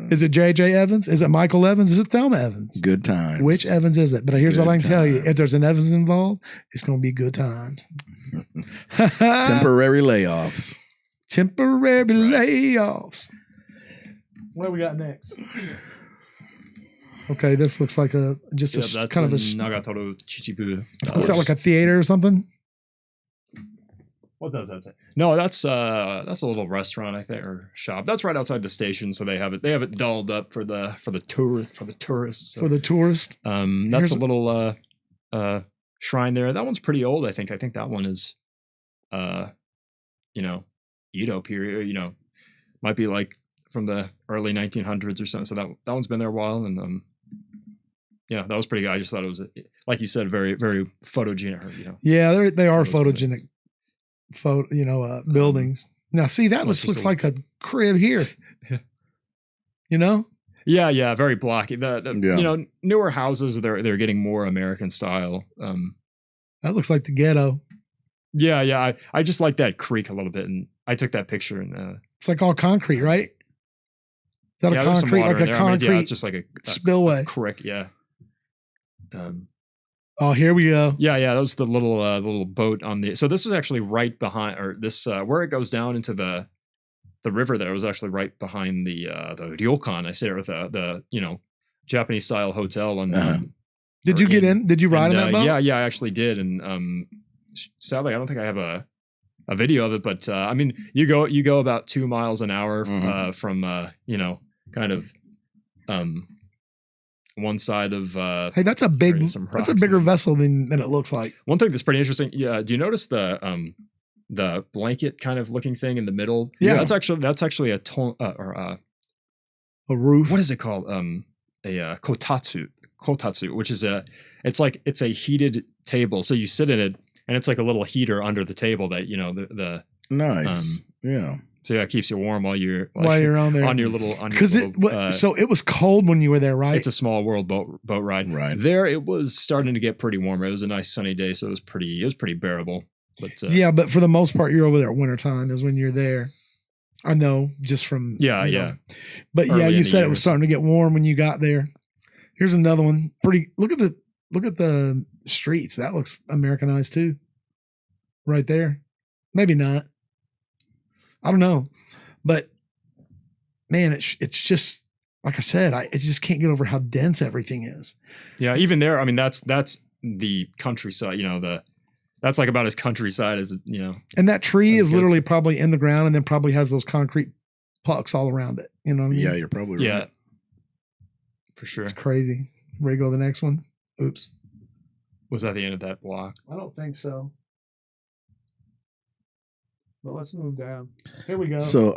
Is it JJ Evans? Is it Michael Evans? Is it Thelma Evans? Good times. Which Evans is it? But here's what I can tell you. If there's an Evans involved, it's going to be good times. Temporary layoffs. Temporary layoffs. What do we got next? Okay, this looks like just that's kind of a Nagatoro Chichibu. Is that like a theater or something? What does that say? No, that's a little restaurant, I think, or shop. That's right outside the station, so they have it dolled up for the tourists. So. For the tourist. That's a little shrine there. That one's pretty old, I think. I think that one is Edo period, might be like from the early 1900s or something. So that one's been there a while, and yeah, that was pretty good. I just thought it was, like you said, very, very photogenic. Yeah, they are photogenic. Buildings. Now, see, that looks like a crib here. Yeah, very blocky. The newer houses, they're getting more American style. That looks like the ghetto. Yeah. I just like that creek a little bit, and I took that picture, and it's like all concrete, right? Is that a concrete, like a concrete? It's just like a spillway. A creek, yeah. Oh, here we go. Yeah. That was the little boat on the. So this was actually right behind, or this where it goes down into the river. There was actually right behind the ryokan. I say, or the Japanese style hotel. And did you get in? Did you ride in that boat? Yeah, I actually did. And sadly, I don't think I have a video of it. But I mean, you go about 2 miles an hour from kind of one side of hey, that's a bigger vessel than it looks like. One thing that's pretty interesting, do you notice the blanket kind of looking thing in the middle? Yeah, that's actually a roof. What is it called? A kotatsu, which is it's a heated table, so you sit in it, and it's like a little heater under the table that the nice So yeah, it keeps you warm while you're on there on your little. So it was cold when you were there, right? It's a small world boat ride. Right there, it was starting to get pretty warm. It was a nice sunny day, so it was pretty bearable. But but for the most part, you're over there at wintertime is when you're there. I know just from yeah. But early you said it was starting to get warm when you got there. Here's another one. Look at the streets. That looks Americanized too. Right there. Maybe not. I don't know, but man, it's just like I said, I just can't get over how dense everything is. Yeah, even there, I mean, that's the countryside. That's like about as countryside as And that tree is literally probably in the ground, and then probably has those concrete pucks all around it. You know what I mean? Yeah, you're probably right. Yeah, for sure. It's crazy. Ready to go to the next one? Oops. Was that the end of that block? I don't think so. But let's move down. Here we go. So,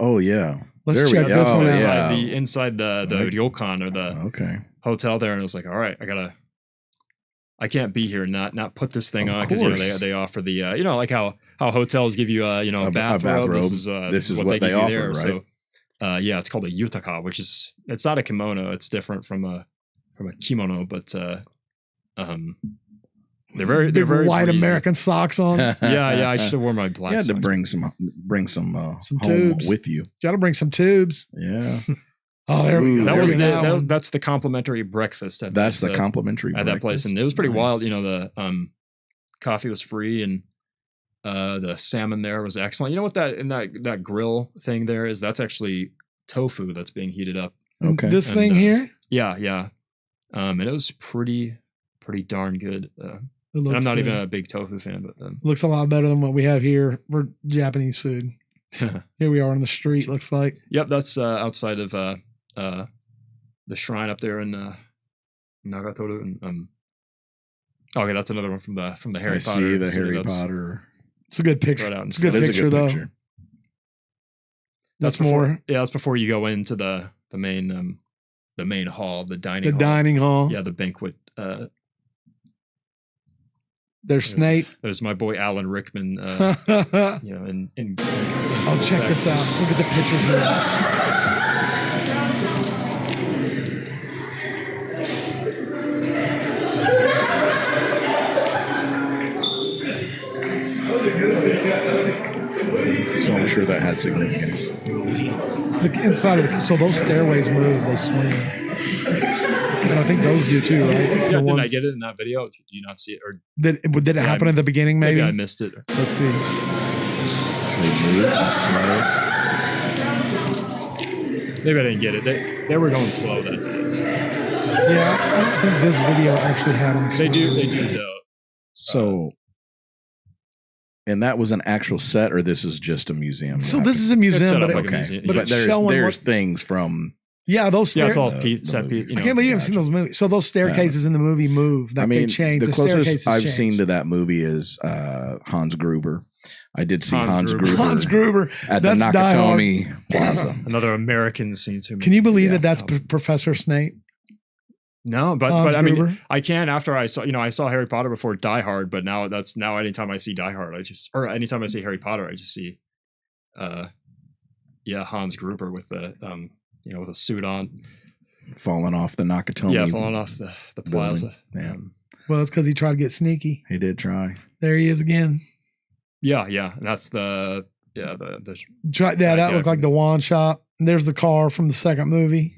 let's check this one out. Inside the ryokan or the hotel there, and it was like, all right, I can't be here and not put this thing on because they offer the like how hotels give you a bathrobe. This is what they offer there. Right? So it's called a yutaka, which is it's not a kimono. It's different from a kimono, but they're very white breezy. American socks on. Yeah. I should have worn my black. You had to socks. bring some tubes with you. Got to bring some tubes. Yeah. Oh, there we go. That's the complimentary breakfast. That's the complimentary at that place, and it was pretty wild. The coffee was free, and the salmon there was excellent. You know what that grill thing there is? That's actually tofu that's being heated up. Okay, this thing here. Yeah. And it was pretty darn good. And I'm not even a big tofu fan, but looks a lot better than what we have here for Japanese food. Here we are on the street. Looks like. Yep, that's outside of the shrine up there in Nagatoro. And okay, that's another one from the Harry Potter. See the Harry Potter. It's a good picture. It's a good picture, though. That's more. That's before you go into the main hall, the dining. Dining hall. Yeah, the banquet. There's Snape. There's my boy Alan Rickman. Oh, check this out. Look at the pictures, man. So I'm sure that has significance. It's the inside of so those stairways move, they swing. And I think those do too, right? Yeah, didn't I get it in that video? Did you not see it? Or did it happen at the beginning? Maybe I missed it. Let's see. They move slow. Maybe I didn't get it. They were going slow that day. So. Yeah, I don't think this video actually had them. They do though. So, and that was an actual set, or this is just a museum? So this is a museum, but, like a museum. but But it's showing there's things from. Yeah, those Yeah, it's all the set piece. movie. I can't believe you've seen those movies. So those staircases in the movie move. Like they change. The staircases closest I've change. seen to that movie is Hans Gruber. I did see Hans Gruber. Hans Gruber At the Nakatomi Plaza. Another American scene to me. Can you believe that's Professor Snape? No, but I mean, I can after I saw Harry Potter before Die Hard, but now anytime I see Die Hard, anytime I see Harry Potter, I just see, Hans Gruber with the with a suit on, falling off the Nakatomi. Yeah, falling off the plaza. Yeah. Well, it's because he tried to get sneaky. He did try. There he is again. Yeah, and that's the that looked like the wand shop. And there's the car from the second movie.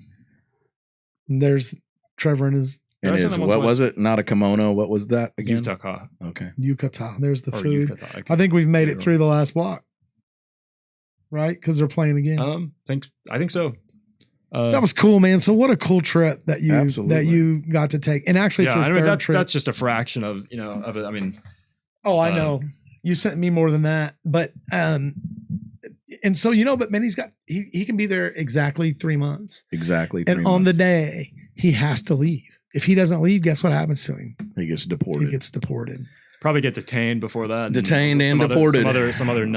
And there's Trevor and his. What was it? Not a kimono. What was that again? Yukata. Okay. Yukata. There's the food. Yukata. Okay. I think we've made it through the last block. Right? Because they're playing again. I think so. That was cool, man. So what a cool trip that you got to take. And actually, it's your third trip. That's just a fraction of it. I mean. Oh, I know. You sent me more than that, but and so but man, he can be there exactly 3 months. Exactly. And on the day he has to leave. If he doesn't leave, guess what happens to him? He gets deported. Probably get detained before that. Detained and deported. Some other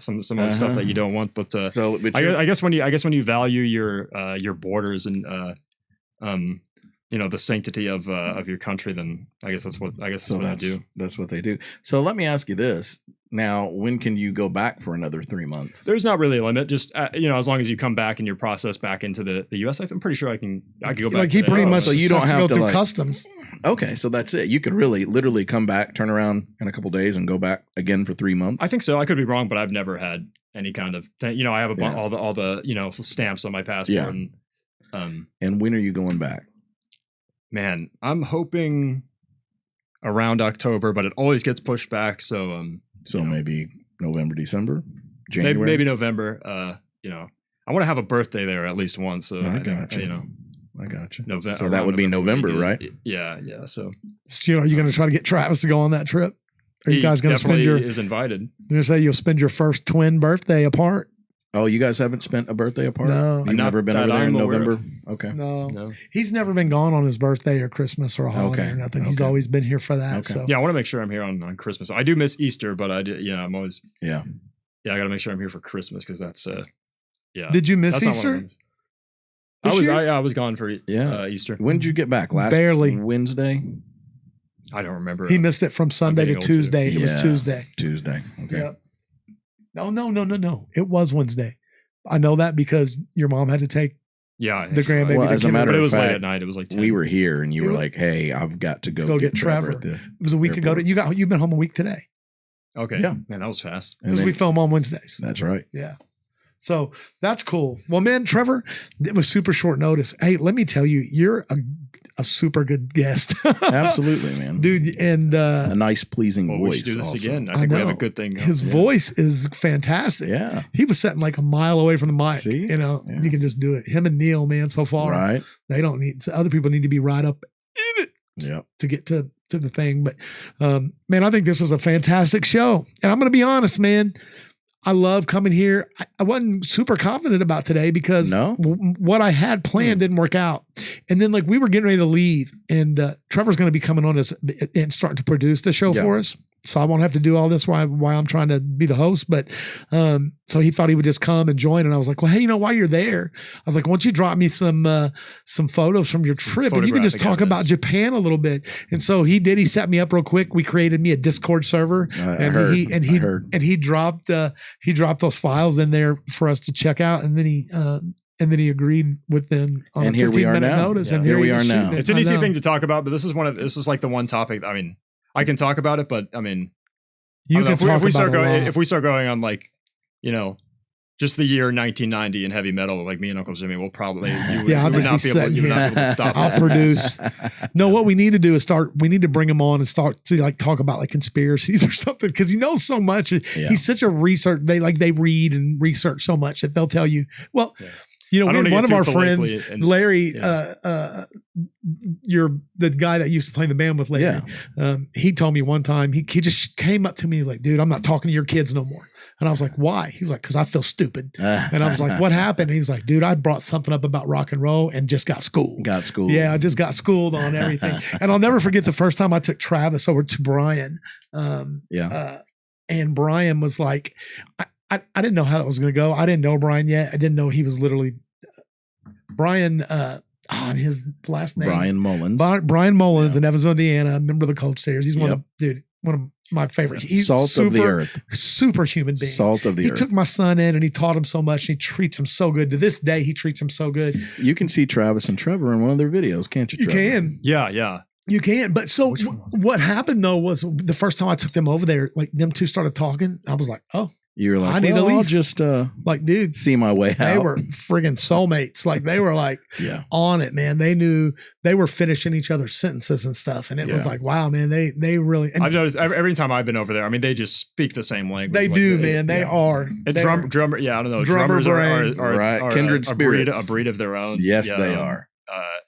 some other stuff that you don't want. But I guess when you value your borders and the sanctity of your country, then I guess that's what I do. That's what they do. So let me ask you this. Now, when can you go back for another 3 months? There's not really a limit. Just as long as you come back and you're processed back into the US, I'm pretty sure I can go back. Like he pretty much, so you don't have to go through customs. Okay, so that's it. You could literally come back, turn around in a couple of days, and go back again for 3 months. I think so. I could be wrong, but I've never had any kind of thing. I have all the stamps on my passport. Yeah. And when are you going back? Man, I'm hoping around October, but it always gets pushed back. So maybe November, December, January, maybe November. I want to have a birthday there at least once. So I got you. November. So that would be November, right? Yeah. So, are you going to try to get Travis to go on that trip? Are you guys going to spend is invited? You're going to say you'll spend your first twin birthday apart? Oh, you guys haven't spent a birthday apart? No. You've never been over there in November? Okay. No. He's never been gone on his birthday or Christmas or a holiday or nothing. He's always been here for that. Okay. So. Yeah, I want to make sure I'm here on Christmas. I do miss Easter, but I'm always. Yeah. Yeah, I got to make sure I'm here for Christmas because that's. Did you miss Easter? I was gone for Easter. When did you get back? Barely. Wednesday? I don't remember. He missed it from Sunday to Tuesday. It was Tuesday. Tuesday. Okay. Yep. No. It was Wednesday. I know that because your mom had to take the grandbaby. Well, as a matter but it of was fact, late at night. It was like 10. We were here, and you were like, "Hey, I've got to go get Trevor." It was a week ago. You've been home a week today. Okay. Yeah, man, that was fast. Because we film on Wednesdays. That's right. Yeah. So that's cool. Well, man, Trevor, it was super short notice. Hey, let me tell you, you're a super good guest. Absolutely, man. Dude, and a nice, pleasing voice. We should do this again. I think we have a good thing. His voice is fantastic. Yeah. He was sitting like a mile away from the mic. See? You can just do it. Him and Neil, man, so far. Right. They don't need, other people need to be right up in it to get to the thing. But man, I think this was a fantastic show. And I'm going to be honest, man. I love coming here. I wasn't super confident about today because what I had planned didn't work out. And then we were getting ready to leave and Trevor's going to be coming on us and starting to produce the show for us. So I won't have to do all this while I'm trying to be the host. But so he thought he would just come and join. And I was like, well, hey, while you're there, I was like, why don't you drop me some photos from your trip and you can just talk about Japan a little bit. And so he did. He set me up real quick. We created me a Discord server he dropped those files in there for us to check out. And then he agreed with them on a 15-minute notice. Yeah. And here we are now. It's an easy thing to talk about, but this is like the one topic. I mean, I can talk about it, but I mean, if we start going on just the year 1990 in heavy metal, like me and Uncle Jimmy, we'll probably you would not be able to stop. I'll produce. No, what we need to do is we need to bring him on and start to talk about conspiracies or something because he knows so much. Yeah. He's such a research. They read and research so much that they'll tell you. Well, You know, one of our friends, Larry, yeah. The guy that used to play in the band with Larry, he told me one time, he just came up to me. He's like, dude, I'm not talking to your kids no more. And I was like, why? He was like, because I feel stupid. And I was like, what happened? And he was like, dude, I brought something up about rock and roll and just got schooled. Yeah, I just got schooled on everything. And I'll never forget the first time I took Travis over to Brian. And Brian was like, I didn't know how that was going to go. I didn't know Brian yet. I didn't know he was literally Brian, on his last name. Brian Mullins. Brian Mullins in Evansville, Indiana, member of the Cold Stairs. He's one of my favorite. He's Salt of the earth. Super human being. Salt of the earth. He took my son in and he taught him so much. And he treats him so good. To this day, he treats him so good. You can see Travis and Trevor in one of their videos, can't you, Trevor? You can. Yeah. You can. But so what happened though was the first time I took them over there, like them two started talking. I was like, oh. You were like, I need to leave. I'll just like, dude, see my way out. They were friggin' soulmates. Like they were like on it, man. They knew they were finishing each other's sentences and stuff. And it was like, wow, man, they really. And I've noticed every time I've been over there, I mean, they just speak the same language. They do, man. They are. And drummer, I don't know. Drummers are kindred spirits. A breed of their own. Yes, they are.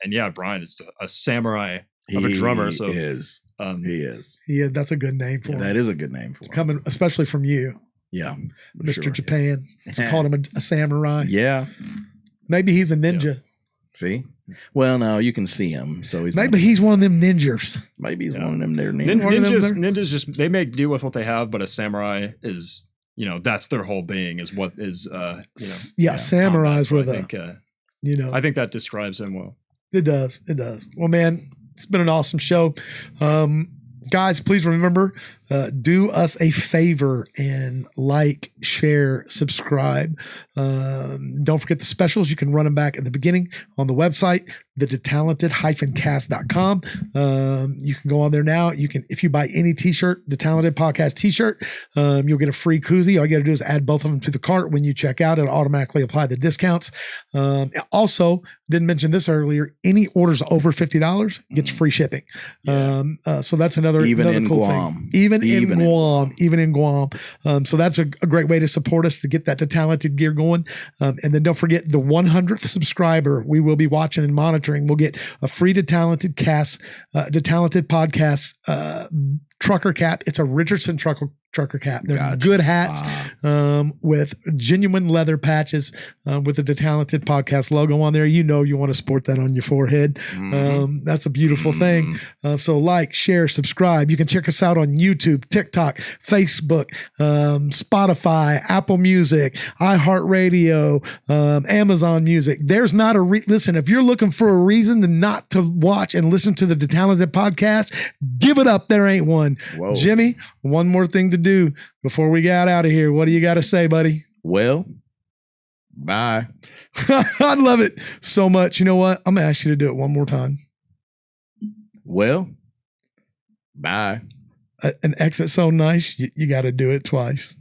And Brian is a samurai of a drummer. So he is. He is. Yeah, that's a good name for him. That is a good name for him. Coming, especially from you. Yeah. Mr. Japan. It's called him a samurai. Yeah. Maybe he's a ninja. Yeah. See? Well, no, you can see him. So he's one of them ninjas. Maybe he's one of them there ninjas. Ninjas just, they make do with what they have, but a samurai is, that's their whole being is what is, samurais were I think that describes him well. It does. Well, man, it's been an awesome show. Guys, please remember, do us a favor and like, share, subscribe. Don't forget the specials. You can run them back at the beginning on the website, the DeTalented-cast.com. You can go on there now. You can, if you buy any t-shirt, the Talented Podcast t-shirt, you'll get a free koozie. All you got to do is add both of them to the cart. When you check out, it'll automatically apply the discounts. Also, didn't mention this earlier, any orders over $50 gets free shipping. So that's another in cool Guam. thing. Even in Guam. So that's a great way to support us to get that DeTalented gear going. And then don't forget the 100th subscriber we will be watching and monitoring will get a free DeTalented Podcast trucker cap. It's a Richardson trucker cap. They're good hats with genuine leather patches with the DeTalented Podcast logo on there. You want to sport that on your forehead. That's a beautiful thing. So like, share, subscribe. You can check us out on YouTube, TikTok, Facebook, Spotify, Apple Music, iHeartRadio, Amazon Music. There's not listen, if you're looking for a reason not to watch and listen to the DeTalented Podcast, give it up. There ain't one. Whoa. Jimmy, one more thing to do before we got out of here. What do you got to say, buddy? Well, bye. I love it so much. You know what? I'm going to ask you to do it one more time. Well, bye. An exit so nice, you got to do it twice.